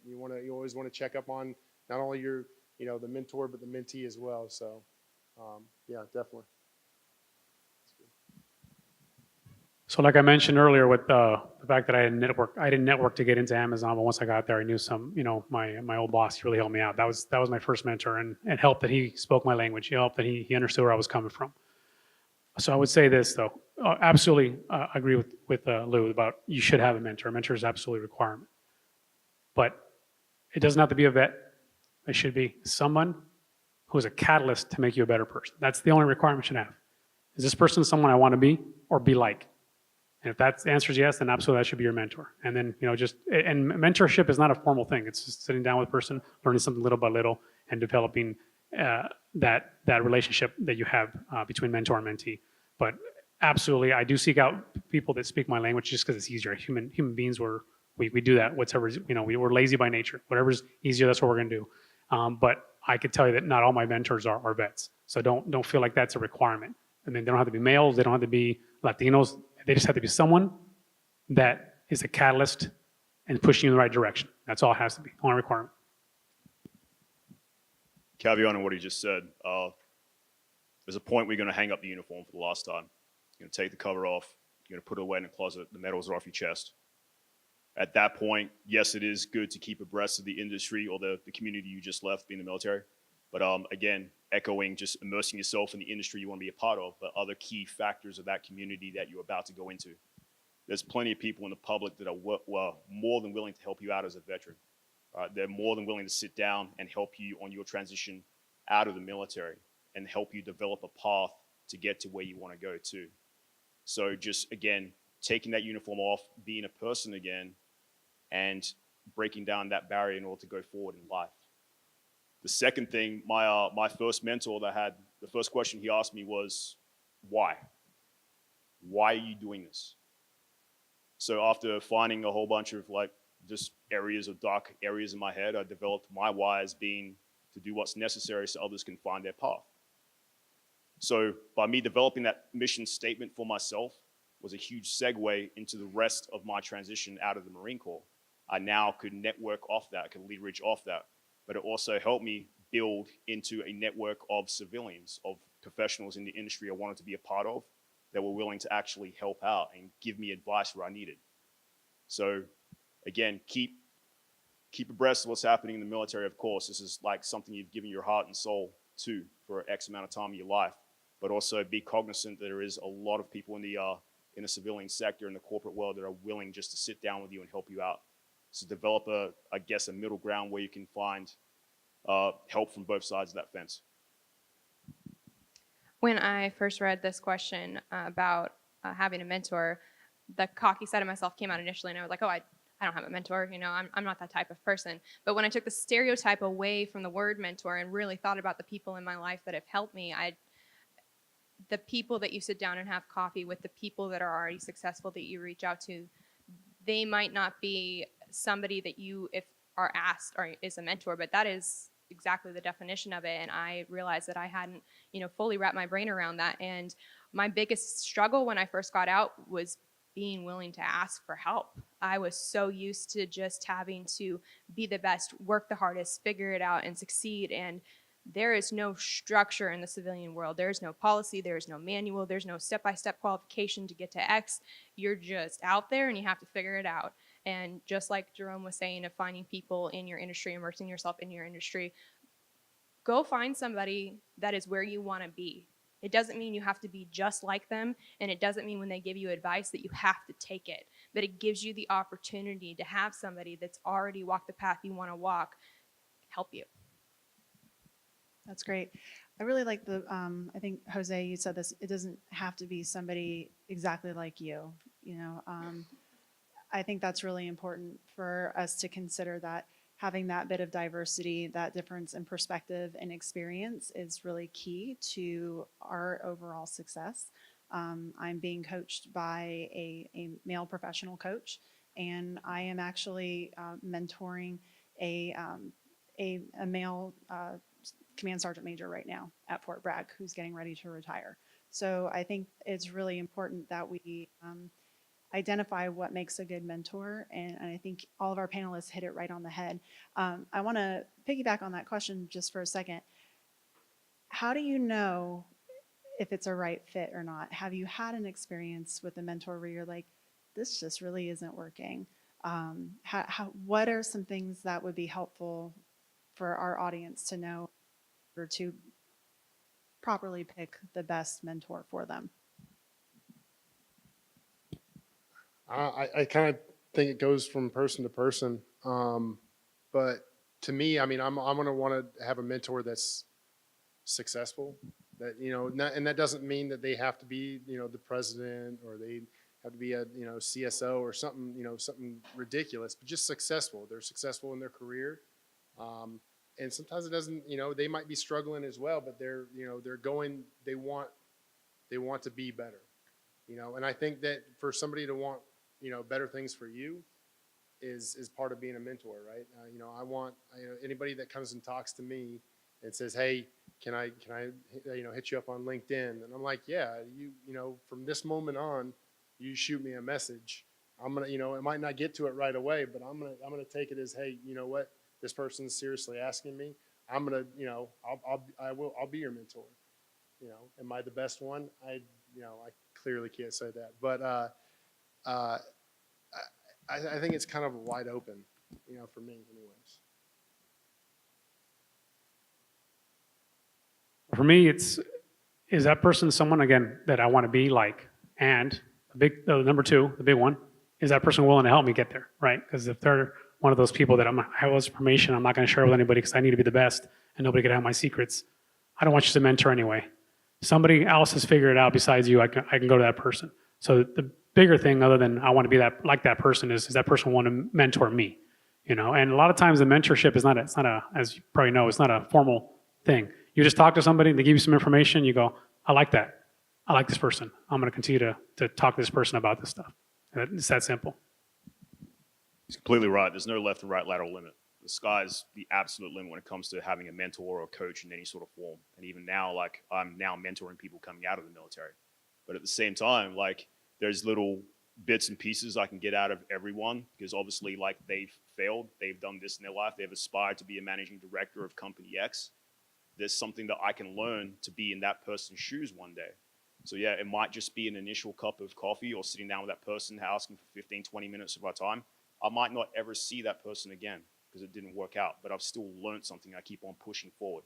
people. Right? You always want to check up on not only your, the mentor, but the mentee as well. So, yeah, definitely. So like I mentioned earlier with the fact that I didn't network to get into Amazon, but once I got there, I knew my old boss, he really helped me out. That was my first mentor, and it helped that he spoke my language. It helped that he understood where I was coming from. So I would say this though, absolutely agree with Lou about you should have a mentor. A mentor is absolutely a requirement, but it doesn't have to be a vet. It should be someone who is a catalyst to make you a better person. That's the only requirement you should have. Is this person someone I want to be or be like? And if that answer is yes, then absolutely that should be your mentor. And then, and mentorship is not a formal thing. It's just sitting down with a person, learning something little by little, and developing that relationship that you have between mentor and mentee. But absolutely, I do seek out people that speak my language just because it's easier. Human beings, we do that. We're lazy by nature. Whatever's easier, that's what we're going to do. But I could tell you that not all my mentors are vets. So don't feel like that's a requirement. I mean, they don't have to be males. They don't have to be Latinos. They just have to be someone that is a catalyst and pushing you in the right direction. That's all it has to be. Only requirement. Caveat on what he just said. There's a point we're going to hang up the uniform for the last time. You're going to take the cover off. You're going to put it away in the closet. The medals are off your chest. At that point, yes, it is good to keep abreast of the industry or the community you just left, being the military. But again, echoing just immersing yourself in the industry you want to be a part of, but other key factors of that community that you're about to go into. There's plenty of people in the public that are more than willing to help you out as a veteran. They're more than willing to sit down and help you on your transition out of the military and help you develop a path to get to where you want to go to. So just, again, taking that uniform off, being a person again, and breaking down that barrier in order to go forward in life. The second thing, my first mentor that had, the first question he asked me was, why? Why are you doing this? So after finding a whole bunch of just dark areas in my head, I developed my why as being to do what's necessary so others can find their path. So by me developing that mission statement for myself was a huge segue into the rest of my transition out of the Marine Corps. I now could network off that, I could leverage off that, but it also helped me build into a network of civilians, of professionals in the industry I wanted to be a part of that were willing to actually help out and give me advice where I needed. So again, keep abreast of what's happening in the military, of course. This is like something you've given your heart and soul to for X amount of time in your life, but also be cognizant that there is a lot of people in the civilian sector, in the corporate world, that are willing just to sit down with you and help you out. So develop a middle ground where you can find help from both sides of that fence. When I first read this question about having a mentor, the cocky side of myself came out initially, and I was like, oh, I don't have a mentor, you know, I'm not that type of person. But when I took the stereotype away from the word mentor and really thought about the people in my life that have helped me, the people that you sit down and have coffee with, the people that are already successful that you reach out to, they might not be somebody that you, if are asked, or is a mentor, but that is exactly the definition of it. And I realized that I hadn't, you know, fully wrapped my brain around that. And my biggest struggle when I first got out was being willing to ask for help. I was so used to just having to be the best, work the hardest, figure it out, and succeed. And there is no structure in the civilian world. There is no policy, there is no manual, there's no step-by-step qualification to get to X. You're just out there and you have to figure it out. And just like Jerome was saying, of finding people in your industry, immersing yourself in your industry, go find somebody that is where you want to be. It doesn't mean you have to be just like them, and it doesn't mean when they give you advice that you have to take it, but it gives you the opportunity to have somebody that's already walked the path you want to walk help you. That's great. I really like the, I think, Jose, you said this, it doesn't have to be somebody exactly like you, you know. I think that's really important for us to consider, that having that bit of diversity, that difference in perspective and experience is really key to our overall success. I'm being coached by a male professional coach, and I am actually mentoring a male command sergeant major right now at Fort Bragg who's getting ready to retire. So I think it's really important that we identify what makes a good mentor, and I think all of our panelists hit it right on the head. I want to piggyback on that question just for a second. How do you know if it's a right fit or not? Have you had an experience with a mentor where you're like, this just really isn't working? What are some things that would be helpful for our audience to know or to properly pick the best mentor for them? I kind of think it goes from person to person. But to me, I mean, I'm going to want to have a mentor that's successful, that, you know, and that doesn't mean that they have to be, you know, the president, or they have to be a, you know, CSO or something, you know, something ridiculous, but just successful. They're successful in their career. And sometimes it doesn't, you know, they might be struggling as well, but they're, you know, they want to be better, you know. And I think that for somebody to want, you know, better things for you is part of being a mentor, right? You know, I want, you know, anybody that comes and talks to me and says, hey, can I, you know, hit you up on LinkedIn? And I'm like, yeah, you know, from this moment on, you shoot me a message. I'm going to, you know, it might not get to it right away, but I'm going to take it as, hey, you know what? This person's seriously asking me. I'm going to, you know, I'll be your mentor. You know, am I the best one? I clearly can't say that, but, I think it's kind of wide open, you know, for me anyways. For me, is that person someone, again, that I want to be like? And number two, the big one, is that person willing to help me get there, right? Because if they're one of those people that I have all this information, I'm not going to share with anybody because I need to be the best and nobody can have my secrets, I don't want you to mentor anyway. Somebody else has figured it out besides you, I can go to that person. So the bigger thing, other than I want to be like that person, is that person want to mentor me, you know? And a lot of times the mentorship is not a, as you probably know, it's not a formal thing. You just talk to somebody, they give you some information, you go, I like that. I like this person. I'm going to continue to talk to this person about this stuff. And it's that simple. He's completely right. There's no left and right lateral limit. The sky's the absolute limit when it comes to having a mentor or a coach in any sort of form. And even now, like, I'm now mentoring people coming out of the military. But at the same time, like, there's little bits and pieces I can get out of everyone, because obviously, like, they've failed, they've done this in their life, they've aspired to be a managing director of company X. There's something that I can learn to be in that person's shoes one day. So yeah, it might just be an initial cup of coffee or sitting down with that person, asking for 15, 20 minutes of our time. I might not ever see that person again because it didn't work out, but I've still learned something. I keep on pushing forward.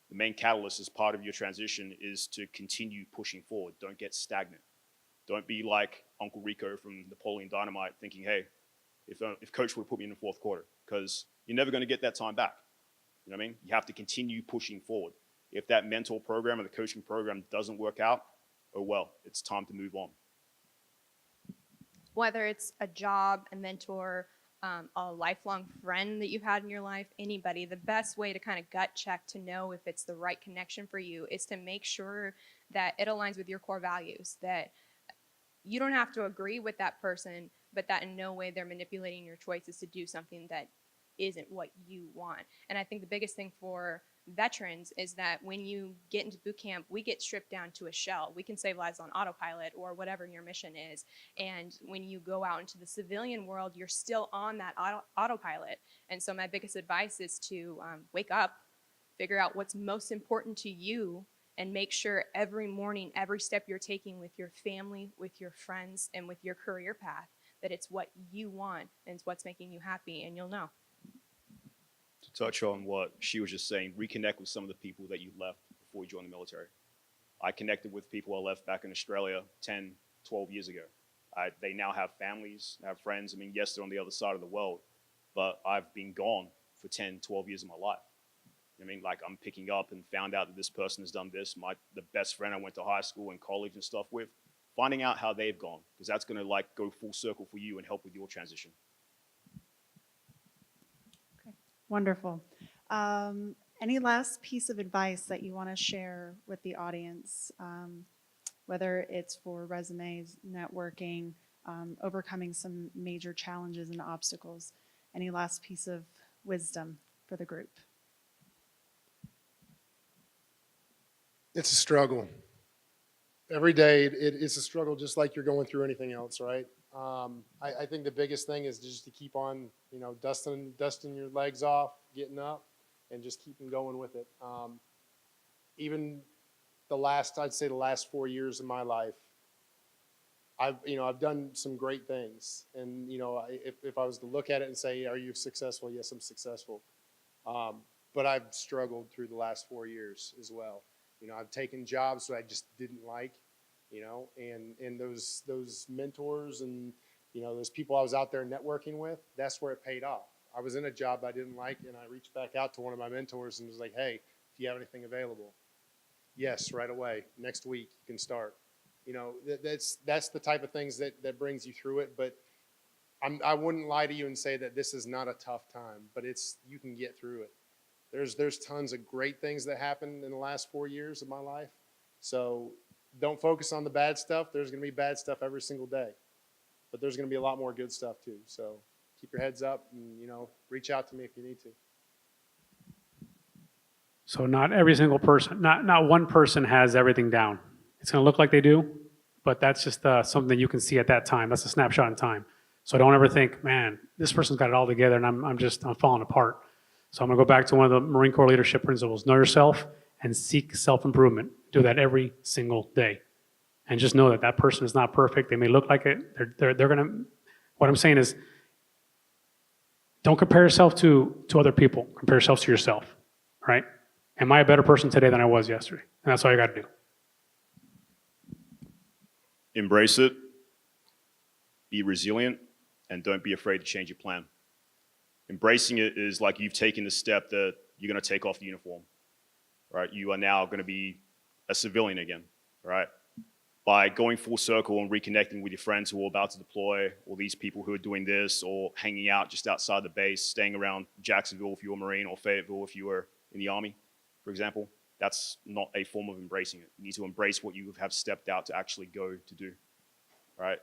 The main catalyst as part of your transition is to continue pushing forward. Don't get stagnant. Don't be like Uncle Rico from Napoleon Dynamite thinking, hey, if coach would have put me in the fourth quarter, because you're never going to get that time back. You know what I mean? You have to continue pushing forward. If that mentor program or the coaching program doesn't work out, oh well, it's time to move on. Whether it's a job, a mentor, a lifelong friend that you've had in your life, anybody, the best way to kind of gut check to know if it's the right connection for you is to make sure that it aligns with your core values, that you don't have to agree with that person, but that in no way they're manipulating your choices to do something that isn't what you want. And I think the biggest thing for veterans is that when you get into boot camp, we get stripped down to a shell. We can save lives on autopilot or whatever your mission is. And when you go out into the civilian world, you're still on that autopilot. And so my biggest advice is to wake up, figure out what's most important to you, and make sure every morning, every step you're taking with your family, with your friends, and with your career path, that it's what you want and it's what's making you happy, and you'll know. To touch on what she was just saying, reconnect with some of the people that you left before you joined the military. I connected with people I left back in Australia 10, 12 years ago. They now have families, have friends. I mean, yes, they're on the other side of the world, but I've been gone for 10, 12 years of my life. I mean, like, I'm picking up and found out that this person has done this. The best friend I went to high school and college and stuff with, finding out how they've gone, because that's going to like go full circle for you and help with your transition. Wonderful. Any last piece of advice that you want to share with the audience, whether it's for resumes, networking, overcoming some major challenges and obstacles? Any last piece of wisdom for the group? It's a struggle. Every day it's a struggle, just like you're going through anything else, right? I think the biggest thing is just to keep on, dusting your legs off, getting up, and just keeping going with it. Even I'd say the last 4 years of my life, I've done some great things. And, if I was to look at it and say, are you successful? Yes, I'm successful. But I've struggled through the last 4 years as well. I've taken jobs that I just didn't like, and those mentors and, those people I was out there networking with, that's where it paid off. I was in a job I didn't like, and I reached back out to one of my mentors and was like, hey, if you have anything available, yes, right away, next week you can start. That's the type of things that brings you through it. But I wouldn't lie to you and say that this is not a tough time, but you can get through it. There's tons of great things that happened in the last 4 years of my life. So don't focus on the bad stuff. There's going to be bad stuff every single day, but there's going to be a lot more good stuff too. So keep your heads up and, reach out to me if you need to. So not every single person, not one person has everything down. It's going to look like they do, but that's just something you can see at that time. That's a snapshot in time. So don't ever think, man, this person's got it all together and I'm falling apart. So I'm going to go back to one of the Marine Corps leadership principles. Know yourself and seek self-improvement. Do that every single day. And just know that that person is not perfect. They may look like it. They're going to, what I'm saying is, don't compare yourself to other people. Compare yourself to yourself, right? Am I a better person today than I was yesterday? And that's all you got to do. Embrace it, be resilient, and don't be afraid to change your plan. Embracing it is like you've taken the step that you're going to take off the uniform, right? You are now going to be a civilian again, right? By going full circle and reconnecting with your friends who are about to deploy, or these people who are doing this, or hanging out just outside the base, staying around Jacksonville if you were a Marine, or Fayetteville if you were in the Army, for example, that's not a form of embracing it. You need to embrace what you have stepped out to actually go to do, right?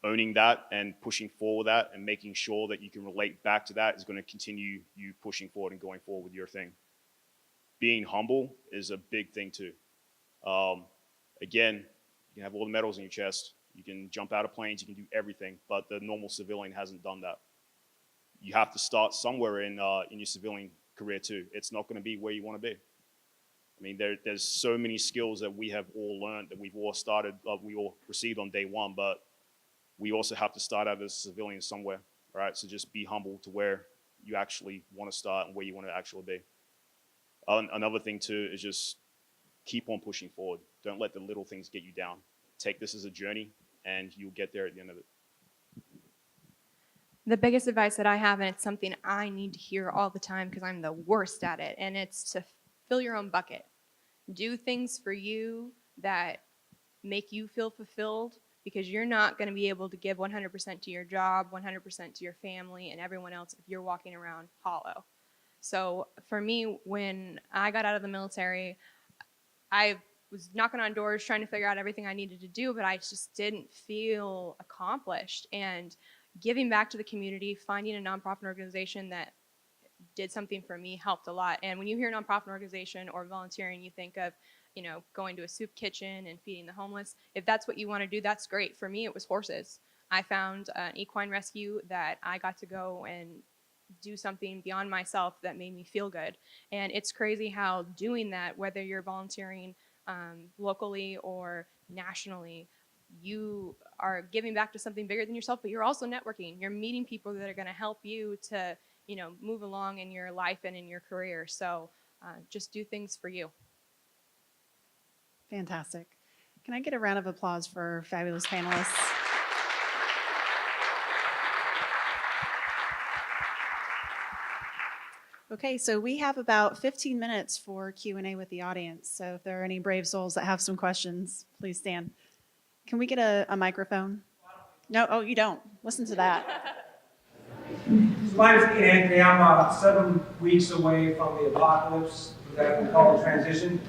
Owning that and pushing forward that and making sure that you can relate back to that is going to continue you pushing forward and going forward with your thing. Being humble is a big thing too. Again, you can have all the medals in your chest, you can jump out of planes, you can do everything, but the normal civilian hasn't done that. You have to start somewhere in your civilian career too. It's not going to be where you want to be. I mean, there's so many skills that we have all learned, that we've all started, we all received on day one, but we also have to start out as a civilian somewhere, right? So just be humble to where you actually want to start and where you want to actually be. Another thing too is just keep on pushing forward. Don't let the little things get you down. Take this as a journey and you'll get there at the end of it. The biggest advice that I have, and it's something I need to hear all the time because I'm the worst at it, and it's to fill your own bucket. Do things for you that make you feel fulfilled, because you're not going to be able to give 100% to your job, 100% to your family and everyone else if you're walking around hollow. So for me, when I got out of the military, I was knocking on doors trying to figure out everything I needed to do, but I just didn't feel accomplished. And giving back to the community, finding a nonprofit organization that did something for me helped a lot. And when you hear nonprofit organization or volunteering, you think of, you know, going to a soup kitchen and feeding the homeless. If that's what you want to do, that's great. For me, it was horses. I found an equine rescue that I got to go and do something beyond myself that made me feel good. And it's crazy how doing that, whether you're volunteering locally or nationally, you are giving back to something bigger than yourself, but you're also networking. You're meeting people that are going to help you to, you know, move along in your life and in your career. So just do things for you. Fantastic. Can I get a round of applause for our fabulous panelists? Okay, so we have about 15 minutes for Q&A with the audience. So if there are any brave souls that have some questions, please stand. Can we get a microphone? No, oh, you don't. Listen to that. My name is Ian Anthony. I'm 7 weeks away from the apocalypse that we call the transition.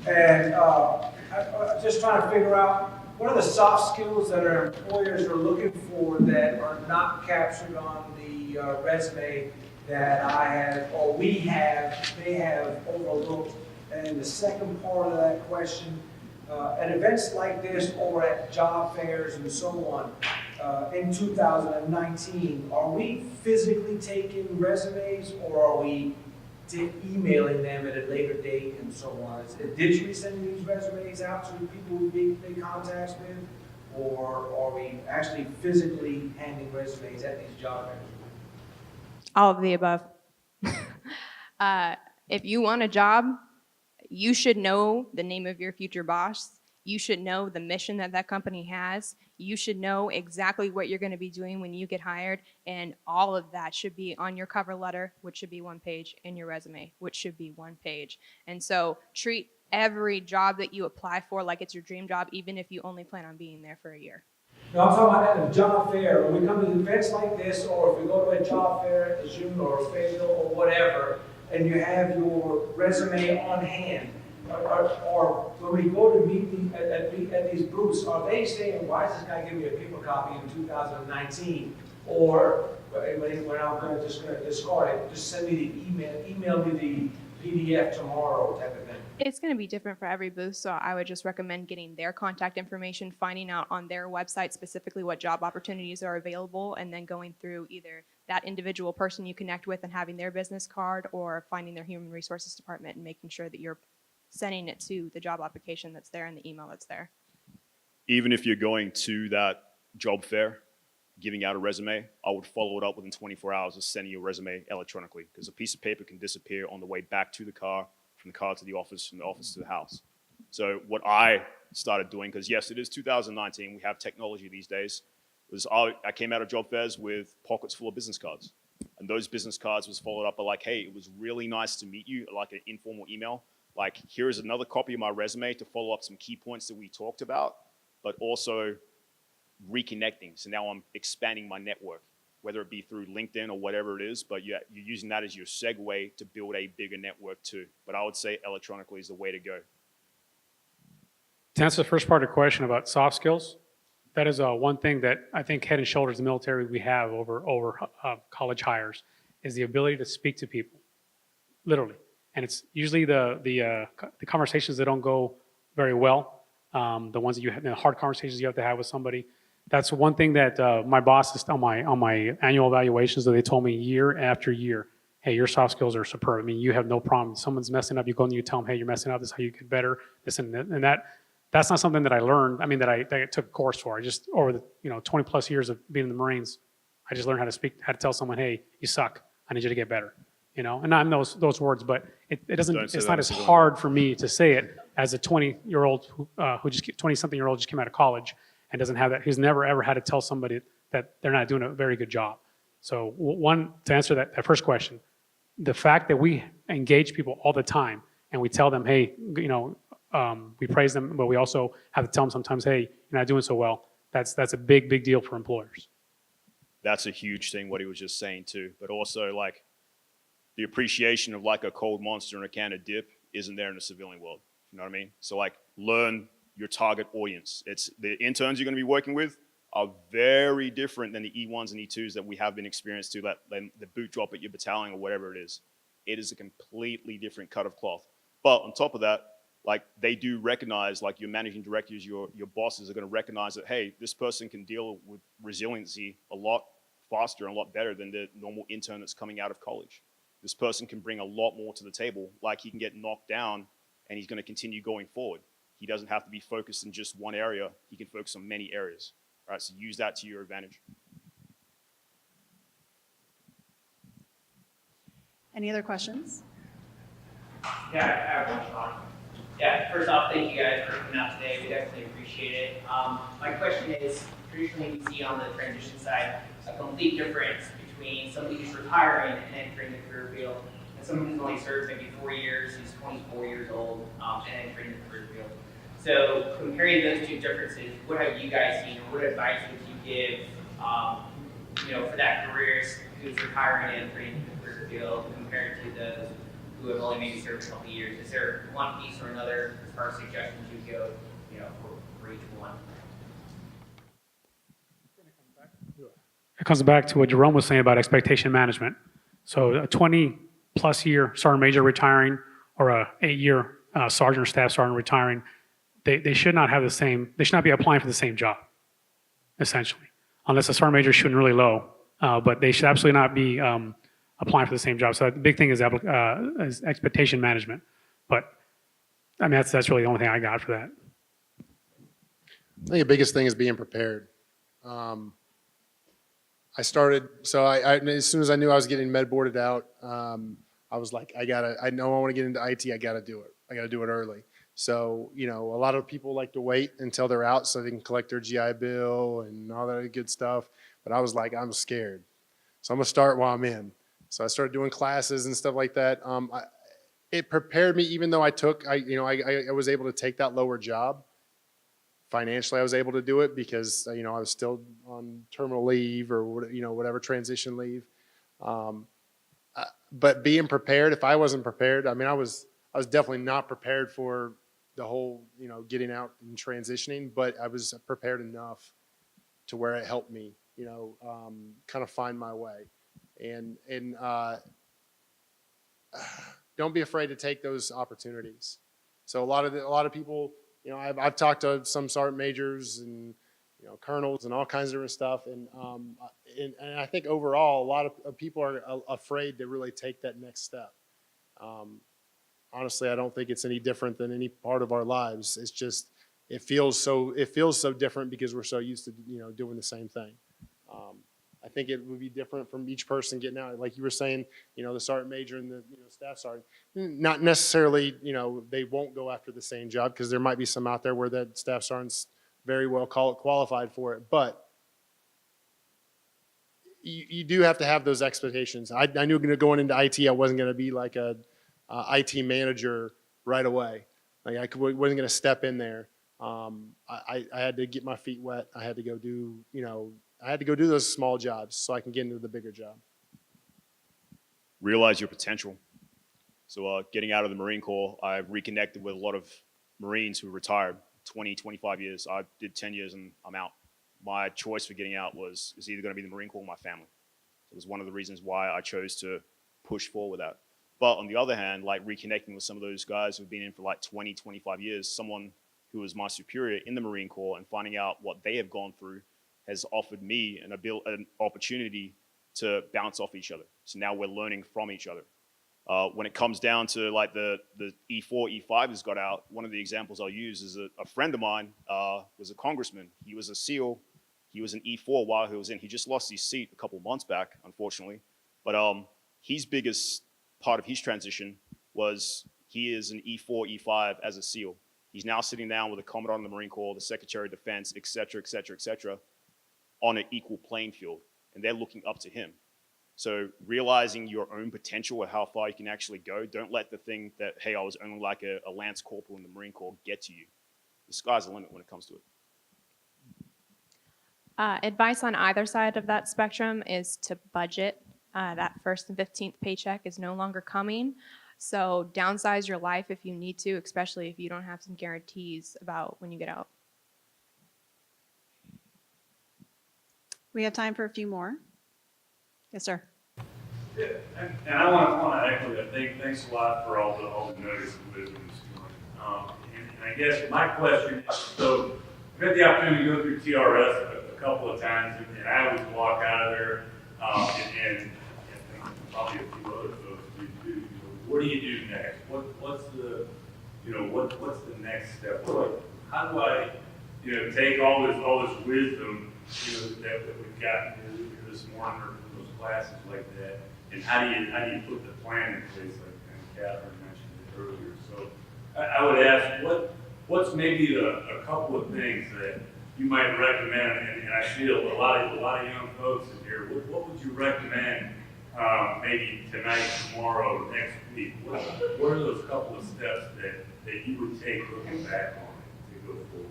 And I'm just trying to figure out what are the soft skills that our employers are looking for that are not captured on the resume that I have, or we have, they have overlooked. And the second part of that question, at events like this or at job fairs and so on, in 2019, are we physically taking resumes or are we emailing them at a later date and so on? Did we send these resumes out to the people we make contacts with, or are we actually physically handing resumes at these job fairs? All of the above. If you want a job, you should know the name of your future boss. You should know the mission that that company has. You should know exactly what you're going to be doing when you get hired. And all of that should be on your cover letter, which should be 1 page, and your resume, which should be 1 page. And so treat every job that you apply for like it's your dream job, even if you only plan on being there for a year. No, I'm talking about at a job fair. When we come to events like this, or if we go to a job fair at the June or Fayetteville or whatever, and you have your resume on hand, or when we go to meet at these booths, are they saying, why is this guy giving me a paper copy in 2019? Or when I'm just going to discard it, just send me the email me the PDF tomorrow type of thing. It's going to be different for every booth, so I would just recommend getting their contact information, finding out on their website specifically what job opportunities are available, and then going through either that individual person you connect with and having their business card, or finding their human resources department and making sure that you're sending it to the job application that's there and the email that's there. Even if you're going to that job fair, giving out a resume, I would follow it up within 24 hours of sending your resume electronically, because a piece of paper can disappear on the way back to the car, from the car to the office, from the office to the house. So what I started doing, because yes, it is 2019, we have technology these days, was I came out of job fairs with pockets full of business cards. And those business cards was followed up by like, hey, it was really nice to meet you, like an informal email. Like, here's another copy of my resume to follow up some key points that we talked about, but also reconnecting. So now I'm expanding my network, whether it be through LinkedIn or whatever it is, but you're using that as your segue to build a bigger network too. But I would say electronically is the way to go. To answer the first part of the question about soft skills, that is one thing that I think head and shoulders the military we have over college hires is the ability to speak to people, literally. And it's usually the conversations that don't go very well, the ones that you have, the hard conversations you have to have with somebody. That's one thing that my bosses on my annual evaluations that they told me year after year, hey, your soft skills are superb. I mean, you have no problem. Someone's messing up, you go and you tell them, hey, you're messing up. This is how you get better. This and that. That's not something that I learned. I mean, that I took a course for. I just over the 20 plus years of being in the Marines, I just learned how to tell someone, hey, you suck. I need you to get better. And not in those words, but it doesn't. It's not as hard for me to say it as a 20-year-old who 20-something-year-old just came out of college and doesn't have that. Who's never ever had to tell somebody that they're not doing a very good job. So to answer that first question, the fact that we engage people all the time and we tell them, hey, we praise them, but we also have to tell them sometimes, hey, you're not doing so well. That's a big, big deal for employers. That's a huge thing, what he was just saying too. But also, like, the appreciation of like a cold monster and a can of dip isn't there in the civilian world. You know what I mean? So like, learn your target audience. It's the interns you're going to be working with are very different than the E1s and E2s that we have been experienced to, that the boot drop at your battalion or whatever it is. It is a completely different cut of cloth. But on top of that, like, they do recognize, like, your managing directors, your bosses are going to recognize that, hey, this person can deal with resiliency a lot faster and a lot better than the normal intern that's coming out of college. This person can bring a lot more to the table. Like, he can get knocked down and he's going to continue going forward. He doesn't have to be focused in just one area. He can focus on many areas. All right, so use that to your advantage. Any other questions? Yeah, I have one, Sean. Yeah, first off, thank you guys for coming out today. We definitely appreciate it. My question is, traditionally we see on the transition side a complete difference between somebody who's retiring and entering the career field, and someone who's only served maybe 4 years, who's 24 years old, and entering the career field. So comparing those two differences, what have you guys seen, or what advice would you give, for that careerist who's retiring and entering the career field compared to those who have only maybe served a couple of years? Is there one piece or another as far as suggestions you go, for each one? It comes back to what Jerome was saying about expectation management. So a 20-plus year sergeant major retiring or a 8-year sergeant or staff sergeant retiring, they should not have the same, they should not be applying for the same job, essentially, unless the sergeant major is shooting really low. But they should absolutely not be applying for the same job. So the big thing is expectation management. But I mean, that's really the only thing I got for that. I think the biggest thing is being prepared. I started, so I as soon as I knew I was getting med boarded out, I was like, I know I want to get into IT, I got to do it. I got to do it early. So, a lot of people like to wait until they're out so they can collect their GI Bill and all that good stuff. But I was like, I'm scared. So I'm going to start while I'm in. So I started doing classes and stuff like that. It prepared me, even though I was able to take that lower job. Financially, I was able to do it because, I was still on terminal leave or, whatever, transition leave. But being prepared, if I wasn't prepared, I mean, I was definitely not prepared for the whole, getting out and transitioning, but I was prepared enough to where it helped me, kind of find my way. And don't be afraid to take those opportunities. So a lot of people, I've talked to some sergeant majors and colonels and all kinds of different stuff, and I think overall a lot of people are afraid to really take that next step. Honestly, I don't think it's any different than any part of our lives. It's just it feels so different because we're so used to doing the same thing. I think it would be different from each person getting out. Like you were saying, the sergeant major and the staff sergeant, not necessarily, they won't go after the same job because there might be some out there where that staff sergeant's very well qualified for it. But you do have to have those expectations. I knew going into IT, I wasn't going to be like a IT manager right away. Like wasn't going to step in there. I had to get my feet wet. I had to go do, I had to go do those small jobs so I can get into the bigger job. Realize your potential. So getting out of the Marine Corps, I reconnected with a lot of Marines who retired 20, 25 years. I did 10 years and I'm out. My choice for getting out was either going to be the Marine Corps or my family. So it was one of the reasons why I chose to push forward with that. But on the other hand, like reconnecting with some of those guys who've been in for like 20, 25 years, someone who was my superior in the Marine Corps and finding out what they have gone through has offered me an opportunity to bounce off each other. So now we're learning from each other. When it comes down to like the E4, E5 has got out, one of the examples I'll use is a friend of mine was a congressman. He was a SEAL. He was an E4 while he was in. He just lost his seat a couple months back, unfortunately. But his biggest part of his transition was he is an E4, E5 as a SEAL. He's now sitting down with the Commandant of the Marine Corps, the Secretary of Defense, et cetera, et cetera, et cetera, on an equal playing field. And they're looking up to him. So realizing your own potential and how far you can actually go, don't let the thing that, hey, I was only like a Lance Corporal in the Marine Corps get to you. The sky's the limit when it comes to it. Advice on either side of that spectrum is to budget. That first and 15th paycheck is no longer coming. So downsize your life if you need to, especially if you don't have some guarantees about when you get out. We have time for a few more. Yes, sir. Yeah, and I want to echo that. Thanks a lot for all the notice and wisdom this morning. And I guess my question is, so I've had the opportunity to go through TRS a couple of times, and I always walk out of there, and I think probably a few other folks do too. You know, what do you do next? What's the, what's the next step? How do I, take all this wisdom, that we've gotten here this morning or from those classes like that, and how do you put the plan in place, like Catherine mentioned it earlier? So I would ask, what's maybe a couple of things that you might recommend, and I feel a lot of young folks in here, what would you recommend maybe tonight, tomorrow, next week? What are those couple of steps that you would take looking back on to go forward?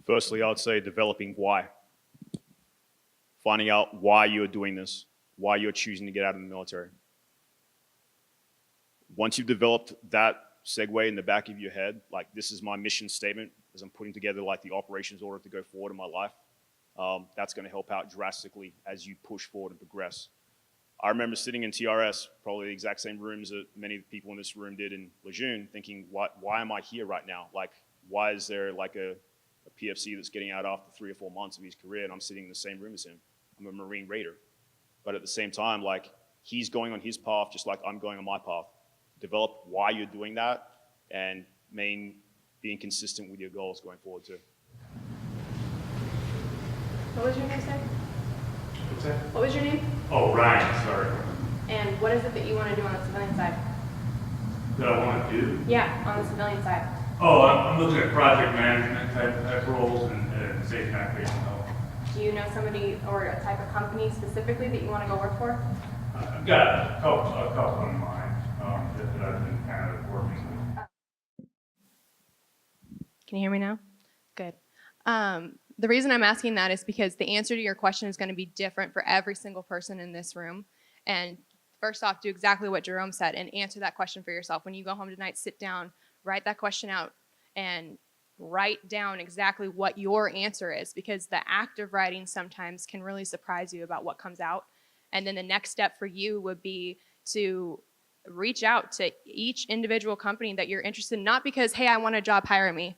Firstly, I would say developing why. Finding out why you're doing this, why you're choosing to get out of the military. Once you've developed that segue in the back of your head, like this is my mission statement as I'm putting together like the operations order to go forward in my life, that's going to help out drastically as you push forward and progress. I remember sitting in TRS, probably the exact same rooms that many people in this room did in Lejeune, thinking, why am I here right now? Like, why is there like a PFC that's getting out after 3 or 4 months of his career and I'm sitting in the same room as him? I'm a Marine Raider. But at the same time, like, he's going on his path just like I'm going on my path. Develop why you're doing that and being consistent with your goals going forward too. What was your name, sir? What's that? What was your name? Oh, Ryan, sorry. And what is it that you want to do on the civilian side? That I want to do? Yeah, on the civilian side. Oh, I'm looking at project management type roles and safety and occupational health. Do you know somebody or a type of company specifically that you want to go work for? I've got a couple in mind that I've been kind of working with. Can you hear me now? Good. The reason I'm asking that is because the answer to your question is going to be different for every single person in this room. And first off, do exactly what Jerome said and answer that question for yourself. When you go home tonight, sit down, write that question out, and write down exactly what your answer is, because the act of writing sometimes can really surprise you about what comes out. And then the next step for you would be to reach out to each individual company that you're interested in, not because, hey, I want a job, hire me.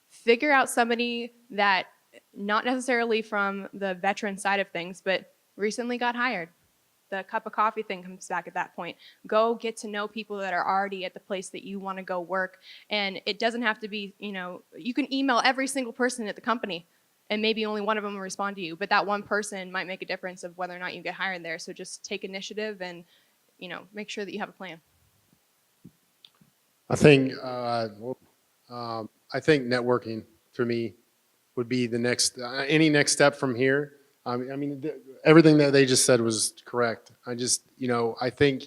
Figure out somebody that, not necessarily from the veteran side of things, but recently got hired. The cup of coffee thing comes back at that point. Go get to know people that are already at the place that you want to go work. And it doesn't have to be, you can email every single person at the company and maybe only one of them will respond to you, but that one person might make a difference of whether or not you get hired there. So just take initiative and, make sure that you have a plan. I think networking for me would be the next, any next step from here. Everything that they just said was correct. I think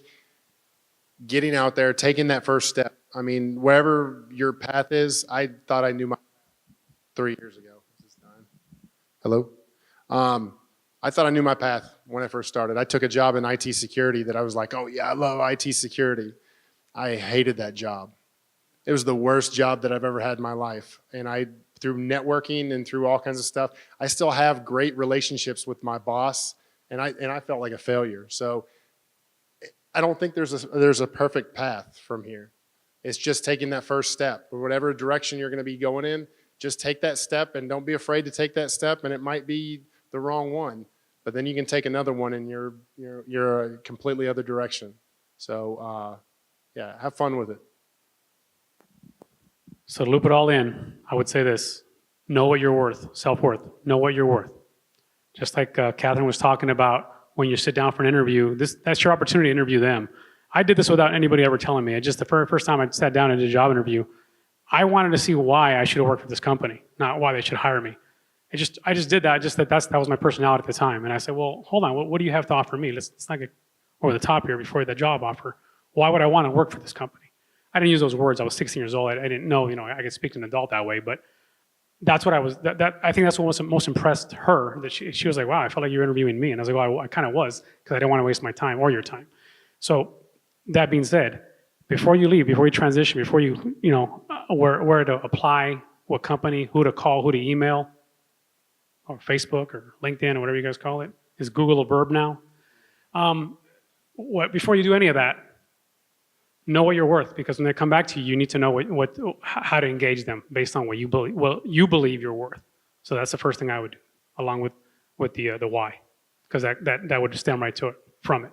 getting out there, taking that first step. Wherever your path is, I thought I knew my 3 years ago. Is this time? Hello? I thought I knew my path when I first started. I took a job in IT security that I was like, oh yeah, I love IT security. I hated that job. It was the worst job that I've ever had in my life. And through networking and through all kinds of stuff, I still have great relationships with my boss, and I felt like a failure. So I don't think there's a perfect path from here. It's just taking that first step, or whatever direction you're going to be going in. Just take that step, and don't be afraid to take that step. And it might be the wrong one, but then you can take another one, and you're a completely other direction. So yeah, have fun with it. So to loop it all in, I would say this: know what you're worth, self-worth. Know what you're worth. Just like Catherine was talking about, when you sit down for an interview, that's your opportunity to interview them. I did this without anybody ever telling me. The first time I sat down and did a job interview, I wanted to see why I should have worked for this company, not why they should hire me. I just did that. That was my personality at the time. And I said, well, hold on, what do you have to offer me? Let's not get over the top here before the job offer. Why would I want to work for this company? I didn't use those words. I was 16 years old. I didn't know, I could speak to an adult that way, but that's what I was, I think that's what most impressed her, that she was like, wow, I felt like you were interviewing me. And I was like, well, I kind of was, because I didn't want to waste my time or your time. So that being said, before you leave, before you transition, before you, where to apply, what company, who to call, who to email, or Facebook or LinkedIn or whatever you guys call it, is Google a verb now? Before you do any of that, know what you're worth, because when they come back to you, you need to know how to engage them based on what you believe you're worth. So that's the first thing I would do, along with the why, because that would stem right to it from it.